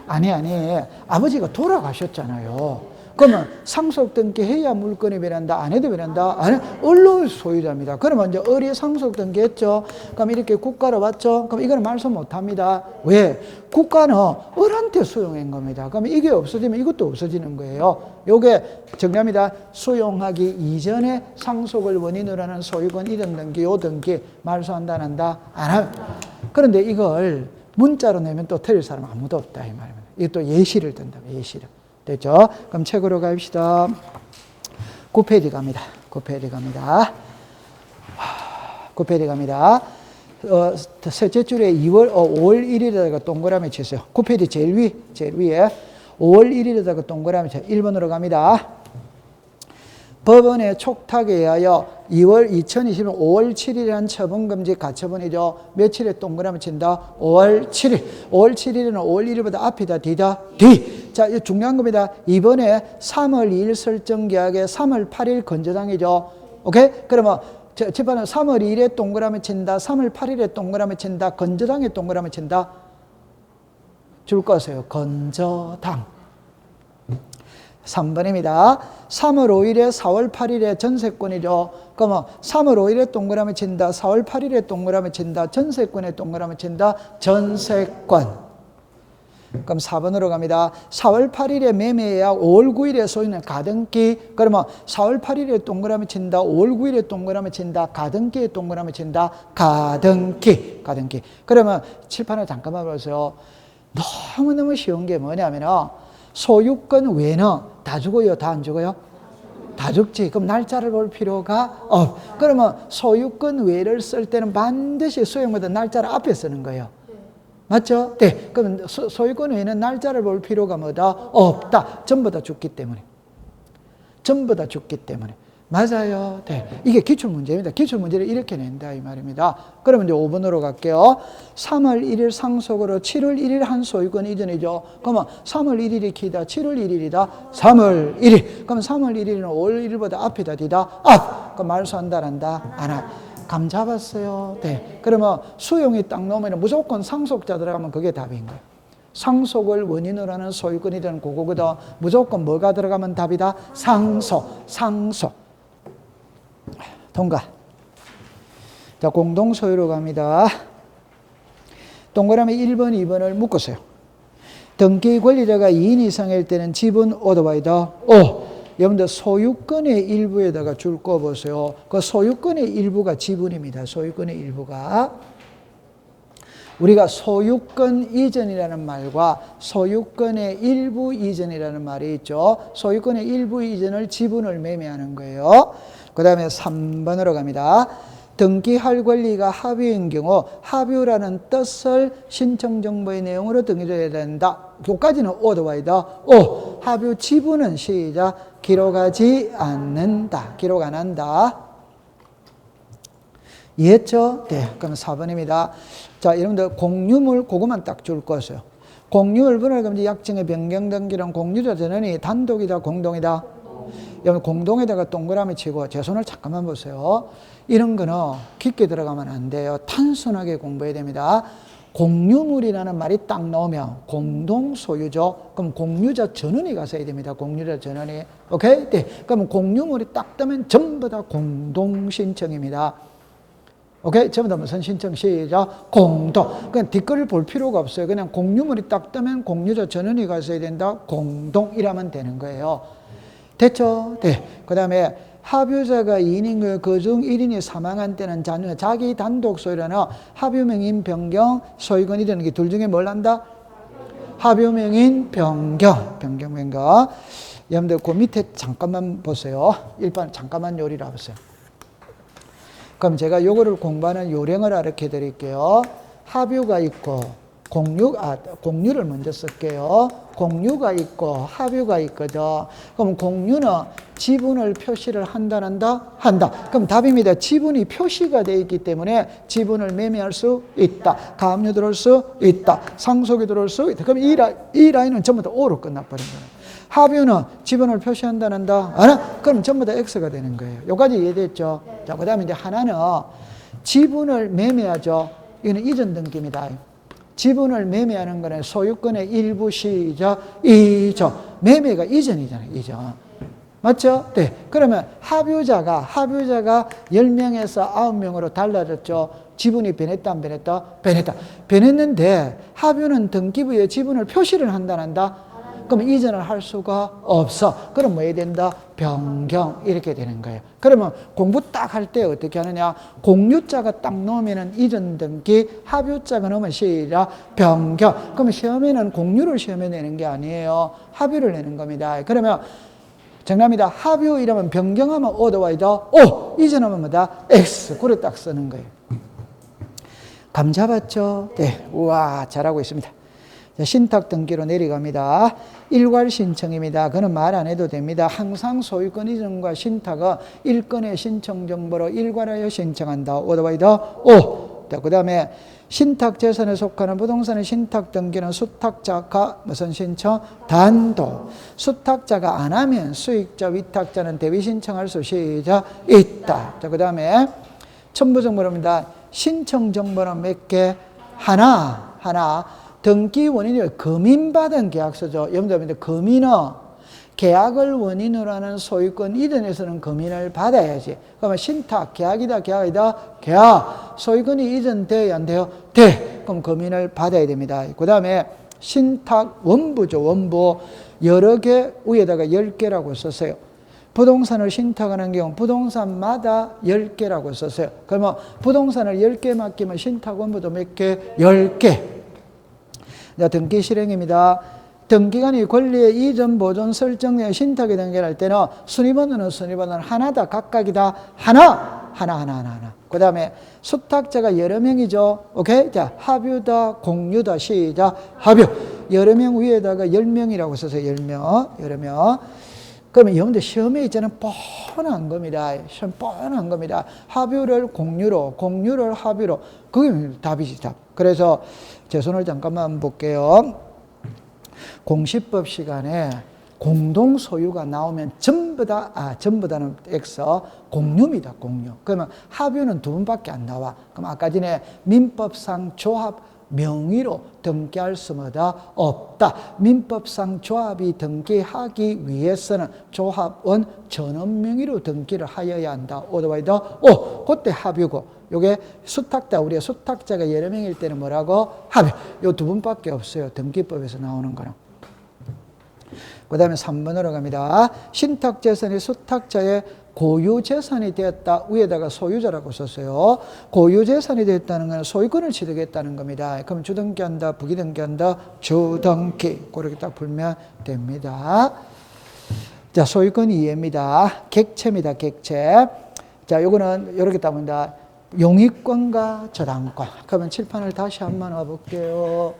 아니. 아버지가 돌아가셨잖아요. 그러면 상속 등기해야 물건이 변한다? 안 해도 변한다? 안 해? 을로 소유자입니다. 그러면 이제 을이 상속 등기했죠? 그럼 이렇게 국가로 왔죠? 그럼 이거는 말소 못 합니다. 왜? 국가는 을한테 수용한 겁니다. 그럼 이게 없어지면 이것도 없어지는 거예요. 요게 정리합니다. 수용하기 이전에 상속을 원인으로 하는 소유권 이전 등기, 요 등기 말소한다, 안 한다? 안 해요. 그런데 이걸 문자로 내면 또 틀릴 사람 아무도 없다, 이 말입니다. 이것도 예시를 든다, 예시를. 됐죠? 그럼 책으로 갑시다. 9페이지 갑니다. 9페이지 갑니다. 셋째 줄에 5월 1일에다가 동그라미 치세요. 9페이지 제일 위에 5월 1일에다가 동그라미 쳐요. 1번으로 갑니다. 법원의 촉탁에 의하여 2020년 5월 7일이라는 처분금지 가처분이죠. 며칠에 동그라미 친다? 5월 7일. 5월 7일은 5월 1일보다 앞이다, 뒤다? 뒤. 자, 이거 중요한 겁니다. 이번에 3월 2일 설정 계약에 3월 8일 건조당이죠. 오케이? 그러면 재판은 3월 2일에 동그라미 친다, 3월 8일에 동그라미 친다, 건조당에 동그라미 친다? 줄 거세요. 건조당. 3번입니다. 3월 5일에 4월 8일에 전세권이죠. 그러면 3월 5일에 동그라미 친다, 4월 8일에 동그라미 친다, 전세권에 동그라미 친다, 전세권. 그럼 4번으로 갑니다. 4월 8일에 매매예약, 5월 9일에 소유는 가등기. 그러면 4월 8일에 동그라미 친다, 5월 9일에 동그라미 친다, 가등기에 동그라미 친다, 가등기. 그러면 칠판을 잠깐만 보세요. 너무너무 쉬운 게 뭐냐면 소유권 외는 다 죽어요, 다 안 죽어요? 다죽지. 그럼 날짜를 볼 필요가 그러면 소유권 외를 쓸 때는 반드시 수용보다 날짜를 앞에 쓰는 거예요. 맞죠? 네. 그럼 소유권 외에는 날짜를 볼 필요가 뭐다? 없다. 전부 다 죽기 때문에. 전부 다 죽기 때문에. 맞아요. 네. 이게 기출문제입니다. 기출문제를 이렇게 낸다 이 말입니다. 그러면 이제 5번으로 갈게요. 3월 1일 상속으로 7월 1일 한 소유권 이전이죠. 그러면 3월 1일이 키다, 7월 1일이다, 3월 1일. 그럼 3월 1일은 5월 1일보다 앞이다, 뒤다? 앞. 그럼 말소한다, 안 한다? 안 한다. 감 잡았어요. 네. 그러면 수용이 딱 나오면 무조건 상속자 들어가면 그게 답인 거예요. 상속을 원인으로 하는 소유권이 되는 그거거든. 무조건 뭐가 들어가면 답이다? 상속. 통과. 자, 공동소유로 갑니다. 동그라미 1번, 2번을 묶었어요. 등기 권리자가 2인 이상일 때는 지분 오토바이다. 여러분들 소유권의 일부에다가 줄 거 보세요. 그 소유권의 일부가 지분입니다. 소유권의 일부가. 우리가 소유권 이전이라는 말과 소유권의 일부 이전이라는 말이 있죠. 소유권의 일부 이전을 지분을 매매하는 거예요. 그 다음에 3번으로 갑니다. 등기할 권리가 합의인 경우 합의라는 뜻을 신청 정보의 내용으로 등기해야 된다. 여기까지는 오더와이다. 합의 지분은 시작. 기록하지 않는다. 기록 안 한다. 이해했죠? 네. 그럼 4번입니다. 자, 여러분들 공유물 그것만 딱 줄 것이요. 공유물 분할금지 약정의 변경 등기는 공유자 전원이 단독이다, 공동이다? 여러분 공동에다가 동그라미 치고 제 손을 잠깐만 보세요. 이런 거는 깊게 들어가면 안 돼요. 단순하게 공부해야 됩니다. 공유물이라는 말이 딱 나오면 공동 소유죠. 그럼 공유자 전원이 가서야 됩니다. 공유자 전원이. 오케이? 네. 그럼 공유물이 딱 뜨면 전부 다 공동 신청입니다. 오케이? 전부 다 무슨 신청? 시작. 공동. 그냥 뒷글을 볼 필요가 없어요. 그냥 공유물이 딱 뜨면 공유자 전원이 가서야 된다. 공동 이라면 되는 거예요. 됐죠? 네. 그 다음에 합유자가 2인인 거예요. 그중 1인이 사망한 때는 자녀, 자기 단독 소유라는 합유명인 변경 소유권이 되는 게 둘 중에 뭘 한다? 합유명인 변경. 여러분들 그 밑에 잠깐만 보세요. 일반 잠깐만 요리를 해보세요. 그럼 제가 요거를 공부하는 요령을 알려 드릴게요. 합유가 있고 공유를 먼저 쓸게요. 공유가 있고 합유가 있거든. 그럼 공유는 지분을 표시를 한다. 그럼 답입니다. 지분이 표시가 되어 있기 때문에 지분을 매매할 수 있다. 가압류 들어올 수 있다. 상속이 들어올 수 있다. 그럼 이 라인은 전부 다 O로 끝나버린 거예요. 합유는 지분을 표시한다, 그럼 전부 다 X가 되는 거예요. 여기까지 이해됐죠? 자, 그 다음에 이제 하나는 지분을 매매하죠. 이거는 이전 등기입니다. 지분을 매매하는 거는 소유권의 일부 시작 이전. 매매가 이전이잖아요. 이전. 맞죠? 네. 그러면 합유자가 10명에서 9명으로 달라졌죠. 지분이 변했다, 안 변했다? 변했는데 합유는 등기부에 지분을 표시를 한다. 그럼 이전을 할 수가 없어. 그럼 뭐 해야 된다? 변경. 이렇게 되는 거예요. 그러면 공부 딱 할 때 어떻게 하느냐? 공유자가 딱 넣으면은 이전 등기, 합유자가 넣으면 시작, 변경. 그럼 시험에는 공유를 시험에 내는 게 아니에요. 합유를 내는 겁니다. 그러면 정답입니다. 합유 이러면 변경하면 오더와이더 이전하면 뭐다? X. 그래 딱 쓰는 거예요. 감 잡았죠? 네. 우와, 잘하고 있습니다. 신탁 등기로 내려갑니다. 일괄 신청입니다. 그는 말 안 해도 됩니다. 항상 소유권 이전과 신탁은 일건의 신청 정보로 일괄하여 신청한다. 오더바이더 그 다음에 신탁 재산에 속하는 부동산의 신탁 등기는 수탁자가 무슨 신청? 단독. 수탁자가 안 하면 수익자, 위탁자는 대위 신청할 수 있다. 그 다음에 첨부 정보입니다. 신청 정보는 몇 개? 하나. 등기 원인이 금인받은 계약서죠. 여러분들 금인은 계약을 원인으로 하는 소유권 이전에서는 금인을 받아야지. 그러면 신탁, 계약이다. 계약. 소유권이 이전돼야 안 돼요? 돼. 그럼 금인을 받아야 됩니다. 그 다음에 신탁 원부죠. 원부. 여러 개 위에다가 10개라고 썼어요. 부동산을 신탁하는 경우 부동산마다 10개라고 썼어요. 그러면 부동산을 10개 맡기면 신탁 원부도 몇 개? 10개. 등기 실행입니다. 등기관이 권리의 이전, 보존, 설정 내 신탁에 등기할 때는 순위번호는 하나다, 각각이다. 하나. 그 다음에 수탁자가 여러 명이죠. 오케이? 자, 합유다, 공유다, 시작. 합유. 여러 명 위에다가 10명이라고 써서 10명. 여러 명. 그러면 여러분들 시험에 있잖아요. 뻔한 겁니다. 시험 뻔한 겁니다. 합유를 공유로, 공유를 합유로. 그게 답이지, 답. 그래서 제 손을 잠깐만 볼게요. 공시법 시간에 공동 소유가 나오면 전부다는 X, 공유입니다, 공유. 그러면 합유는 두 분밖에 안 나와. 그럼 아까 전에 민법상 조합 명의로 등기할 수마다 없다. 민법상 조합이 등기하기 위해서는 조합원 전원 명의로 등기를 하여야 한다. 오더바이더 오, 그때 합유고. 요게 수탁자, 우리가 수탁자가 여러 명일 때는 뭐라고? 합유. 요 두 분밖에 없어요. 등기법에서 나오는 거는. 그 다음에 3번으로 갑니다. 신탁재산이 수탁자의 고유재산이 되었다. 위에다가 소유자라고 썼어요. 고유재산이 되었다는 건 소유권을 취득했다는 겁니다. 그럼 주등기한다, 부기등기한다, 주등기. 그렇게 딱 풀면 됩니다. 자, 소유권 이해입니다. 객체입니다, 객체. 자, 요거는 이렇게 따집니다. 용익권과 저당권. 그러면 칠판을 다시 한번 와볼게요.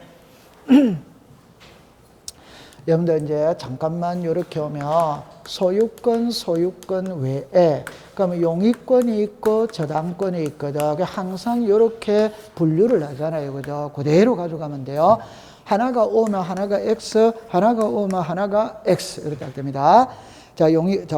여러분들 이제 잠깐만 이렇게 오면 소유권 외에 그러면 용익권이 있고 저당권이 있거든. 항상 이렇게 분류를 하잖아요. 그죠? 그대로 가져가면 돼요. 하나가 오면 하나가 X, 하나가 오면 하나가 X. 이렇게 딱 됩니다. 자,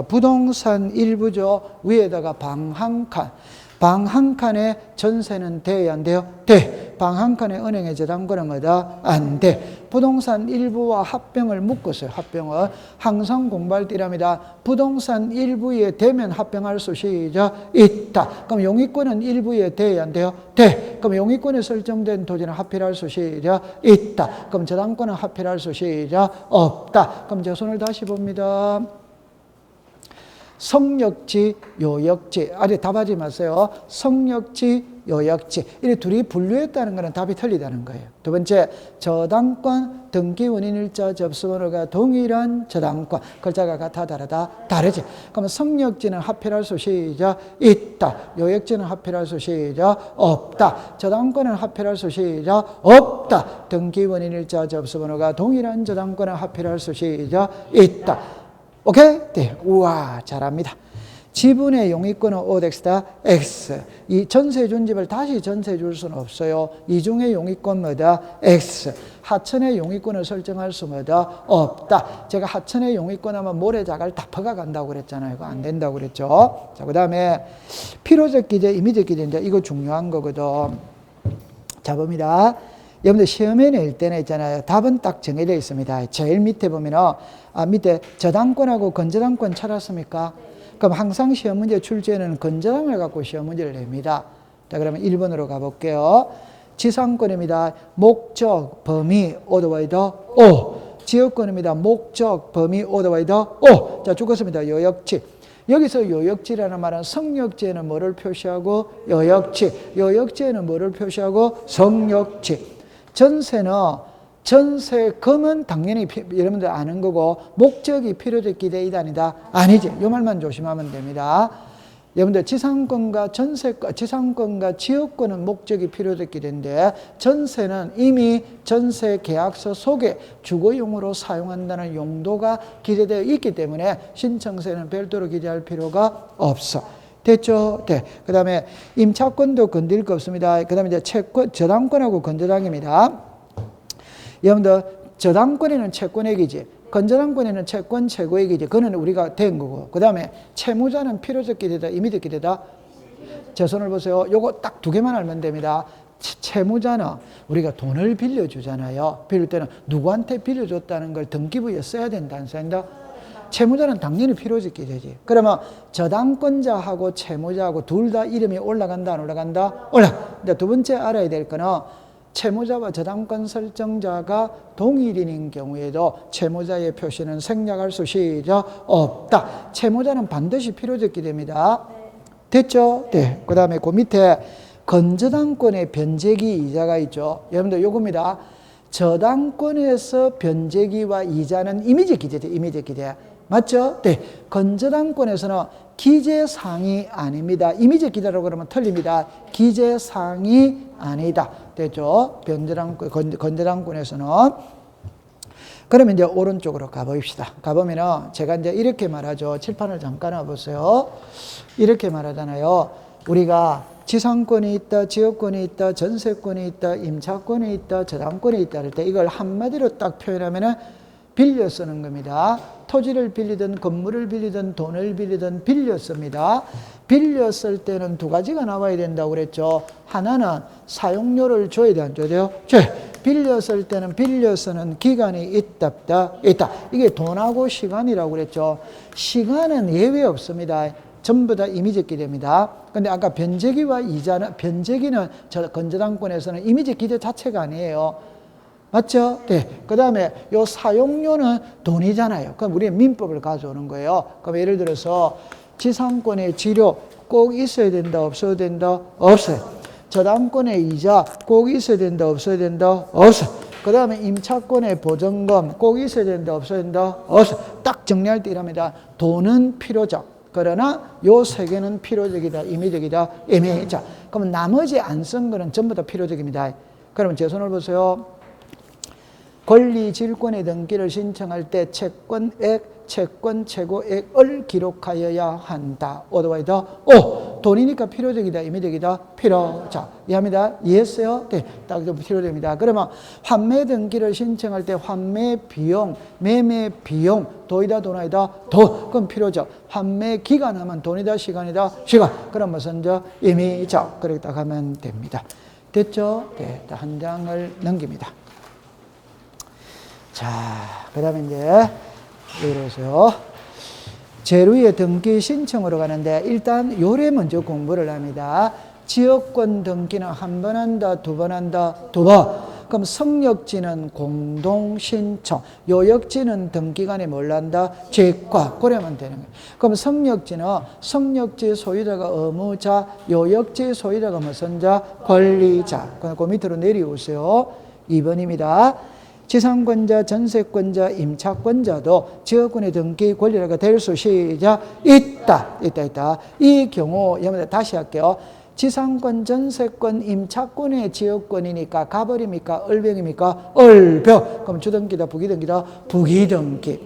부동산 일부죠. 위에다가 방 한 칸. 방 한 칸에 전세는 돼야 안 돼요? 돼. 방 한 칸에 은행에 저당권은 뭐다? 안 돼. 부동산 일부와 합병을 묶었어요. 합병을. 항상 공부할 때랍니다. 부동산 일부에 되면 합병할 수 있다. 그럼 용익권은 일부에 돼야 안 돼요? 돼. 그럼 용익권에 설정된 토지는 합필할 수 있다. 그럼 저당권은 합필할 수 없다. 그럼 제 손을 다시 봅니다. 성역지, 요역지. 아래 답하지 마세요. 성역지, 요역지. 이 둘이 분류했다는 것은 답이 틀리다는 거예요. 두 번째, 저당권, 등기 원인일자 접수번호가 동일한 저당권. 글자가 같아, 다르다? 다르지. 그러면 성역지는 합필할 수 있다. 요역지는 합필할 수 없다. 저당권은 합필할 수 없다. 등기 원인일자 접수번호가 동일한 저당권은 합필할 수 있다. 오케이? 네. 우와, 잘합니다. 지분의 용익권은 OX다, X. 이 전세 준 집을 다시 전세 줄 수는 없어요. 이중의 용익권 뭐다? X. 하천의 용익권을 설정할 수 뭐다? 없다. 제가 하천의 용익권 하면 모래자갈 다 퍼가간다고 그랬잖아요. 이거 안 된다고 그랬죠. 자, 그 다음에 필요적 기재, 임의적 기재인데 이거 중요한 거거든. 자, 봅니다. 여러분들 시험에 낼 때는 있잖아요. 답은 딱 정해져 있습니다. 제일 밑에 보면은, 밑에 저당권하고 건저당권 찾았습니까? 그럼 항상 시험 문제 출제에는 건저당을 갖고 시험 문제를 냅니다. 자, 그러면 1번으로 가볼게요. 지상권입니다. 목적, 범위, 오더와이더, 오. 지역권입니다. 목적, 범위, 오더와이더, 오. 자, 죽었습니다. 요역지. 여기서 요역지라는 말은 성역지에는 뭐를 표시하고? 요역지. 요역지에는 뭐를 표시하고? 성역지. 전세는 전세금은 당연히 여러분들 아는 거고 목적이 필요적 기대이다 아니다? 아니지. 이 말만 조심하면 됩니다. 여러분들 지상권과 지상권과 지역권은 목적이 필요적 기대인데 전세는 이미 전세 계약서 속에 주거용으로 사용한다는 용도가 기재되어 있기 때문에 신청세는 별도로 기재할 필요가 없어. 됐죠? 네. 그 다음에 임차권도 건드릴 거 없습니다. 그 다음에 이제 저당권하고 건저당입니다. 여러분들, 저당권에는 채권액이지, 건저당권에는 채권 최고액이지. 그거는 우리가 된 거고. 그 다음에 채무자는 필요적 기대다, 임의적 기대다. 제 손을 보세요. 요거 딱 두 개만 알면 됩니다. 채무자는 우리가 돈을 빌려주잖아요. 빌릴 때는 누구한테 빌려줬다는 걸 등기부에 써야 된다, 안 써야 된다? 채무자는 당연히 필요적 기재지. 그러면 저당권자하고 채무자하고 둘 다 이름이 올라간다, 안 올라간다? 근데 두 번째 알아야 될 거는 채무자와 저당권 설정자가 동일인인 경우에도 채무자의 표시는 생략할 수 없다. 채무자는 반드시 필요적 기재입니다. 됐죠? 네. 그 다음에 그 밑에 건저당권의 변제기 이자가 있죠. 여러분들 요겁니다. 저당권에서 변제기와 이자는 이미지 기재죠. 이미지 기재. 맞죠? 네. 건저당권에서는 기재사항이 아닙니다. 이미지 기재라고 그러면 틀립니다. 기재사항이 아니다. 됐죠? 건저당권에서는. 그러면 이제 오른쪽으로 가봅시다. 가보면은 제가 이제 이렇게 말하죠. 칠판을 잠깐 와보세요. 이렇게 말하잖아요. 우리가 지상권이 있다, 지역권이 있다, 전세권이 있다, 임차권이 있다, 저당권이 있다 할 때 이걸 한마디로 딱 표현하면은 빌려 쓰는 겁니다. 토지를 빌리든 건물을 빌리든 돈을 빌리든 빌려 씁니다. 빌려 쓸 때는 두 가지가 나와야 된다고 그랬죠. 하나는 사용료를 줘야 돼, 안 줘야 돼요? 빌려 쓸 때는 빌려 쓰는 기간이 있다. 이게 돈하고 시간이라고 그랬죠. 시간은 예외 없습니다. 전부 다 이미지 기재입니다. 근데 아까 변제기와 이자는, 변제기는 건저당권에서는 이미지 기재 자체가 아니에요. 맞죠? 네. 그 다음에 요 사용료는 돈이잖아요. 그럼 우리는 민법을 가져오는 거예요. 그럼 예를 들어서 지상권의 지료 꼭 있어야 된다, 없어야 된다? 없어요. 저당권의 이자 꼭 있어야 된다, 없어야 된다? 없어요. 그 다음에 임차권의 보증금 꼭 있어야 된다, 없어야 된다? 없어요. 딱 정리할 때 이랍니다. 돈은 필요적. 그러나 요 세 개는 필요적이다, 임의적이다, 애매해자. 그러면 나머지 안 쓴 거는 전부 다 필요적입니다. 그러면 제 손을 보세요. 권리질권의 등기를 신청할 때 채권액, 채권 최고액을 기록하여야 한다. 오더와이더 오! 돈이니까 필요적이다, 임의적이다, 필요자. 이해합니다? 이해했어요? 네, 딱 좀 필요됩니다. 그러면 환매 등기를 신청할 때 환매 비용, 매매 비용, 도이다, 돈아이다, 도. 그럼 필요죠. 환매 기간 하면 돈이다, 시간이다, 시간. 그럼 무슨 임의자. 그렇게 딱 하면 됩니다. 됐죠? 네, 한 장을 넘깁니다. 자, 그 다음에 이제, 이러세요. 제루의 등기 신청으로 가는데, 일단 요래 먼저 공부를 합니다. 지역권 등기는 한 번 한다, 두 번 한다, 두 번. 그럼 성역지는 공동신청, 요역지는 등기간에 뭘 한다? 제과. 그러면 되는 거예요. 그럼 성역지는 성역지 소유자가 의무자, 요역지 소유자가 무슨 자? 권리자. 그 밑으로 내려오세요. 2번입니다. 지상권자, 전세권자, 임차권자도 지역권의 등기 권리자가 될 수 있다. 이 경우, 여러분들 다시 할게요. 지상권, 전세권, 임차권의 지역권이니까 가벌입니까? 을병입니까? 을병. 그럼 주등기다, 부기등기다? 부기등기.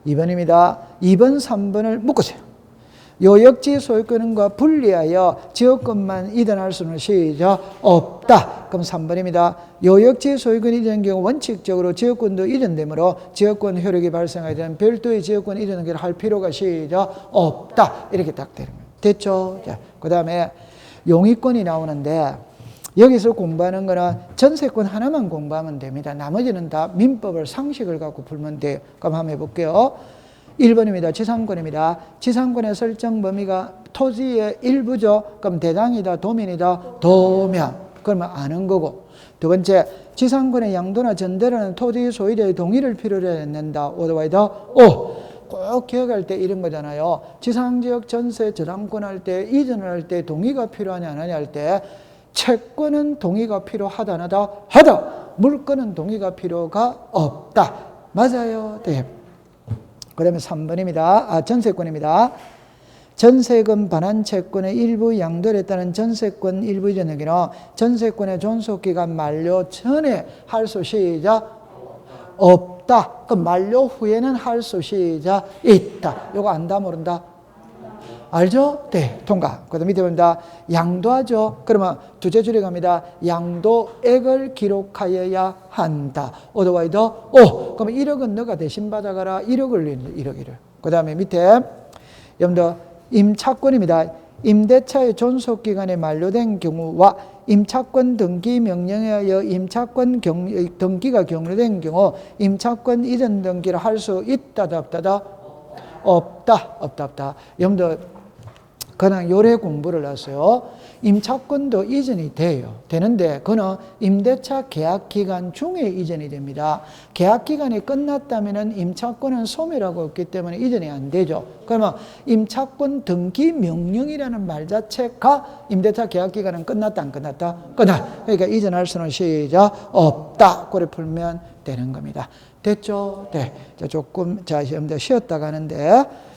2번입니다. 2번, 3번을 묶으세요. 요역지 소유권과 분리하여 지역권만 이전할 수는 없다. 그럼 3번입니다. 요역지 소유권 이전의 경우 원칙적으로 지역권도 이전되므로 지역권 효력이 발생하게 되는 별도의 지역권 이전을 할 필요가 없다. 이렇게 딱 되는 거예요. 됐죠? 자, 그 다음에 용의권이 나오는데 여기서 공부하는 거는 전세권 하나만 공부하면 됩니다. 나머지는 다 민법을 상식을 갖고 풀면 돼요. 그럼 한번 해볼게요. 1번입니다. 지상권입니다. 지상권의 설정 범위가 토지의 일부죠. 그럼 대장이다, 도면이다, 도면. 그러면 아는 거고. 두 번째, 지상권의 양도나 전대라는 토지 소유자의 동의를 필요로 했는다. 오더와이더 오. 꼭 기억할 때 이런 거잖아요. 지상지역 전세 저당권 할 때, 이전을 할 때 동의가 필요하냐 안 하냐 할 때 채권은 동의가 필요하다 안 하다? 하다. 물건은 동의가 필요가 없다. 맞아요. 네. 그러면 3번입니다. 전세권입니다. 전세금 반환 채권의 일부 양도를 했다는 전세권 일부 이전의 경우 전세권의 존속기간 만료 전에 할 수 없다. 그럼 만료 후에는 할 수 있다. 이거 안다 모른다? 알죠? 네, 통과. 그 다음 밑에 봅니다. 양도하죠? 그러면 두째 줄에 갑니다. 양도액을 기록하여야 한다. 오더와이더 오. 그러면 1억은 너가 대신 받아가라. 1억을 1억을. 그 다음에 밑에 여러분들 임차권입니다. 임대차의 존속기간이 만료된 경우와 임차권 등기 명령에 의하여 임차권 등기가 경료된 경우 임차권 이전 등기를 할 수 있다, 없다? 없다. 여러분들 그냥 요래 공부를 했어요. 임차권도 이전이 되는데 그는 임대차 계약 기간 중에 이전이 됩니다. 계약 기간이 끝났다면 임차권은 소멸하고 있기 때문에 이전이 안 되죠. 그러면 임차권 등기 명령이라는 말 자체가 임대차 계약 기간은 끝났다 안 끝났다? 그러니까 이전할 수는 시작 없다. 그래 풀면 되는 겁니다. 됐죠? 네. 자, 조금 여러분들 쉬었다 가는데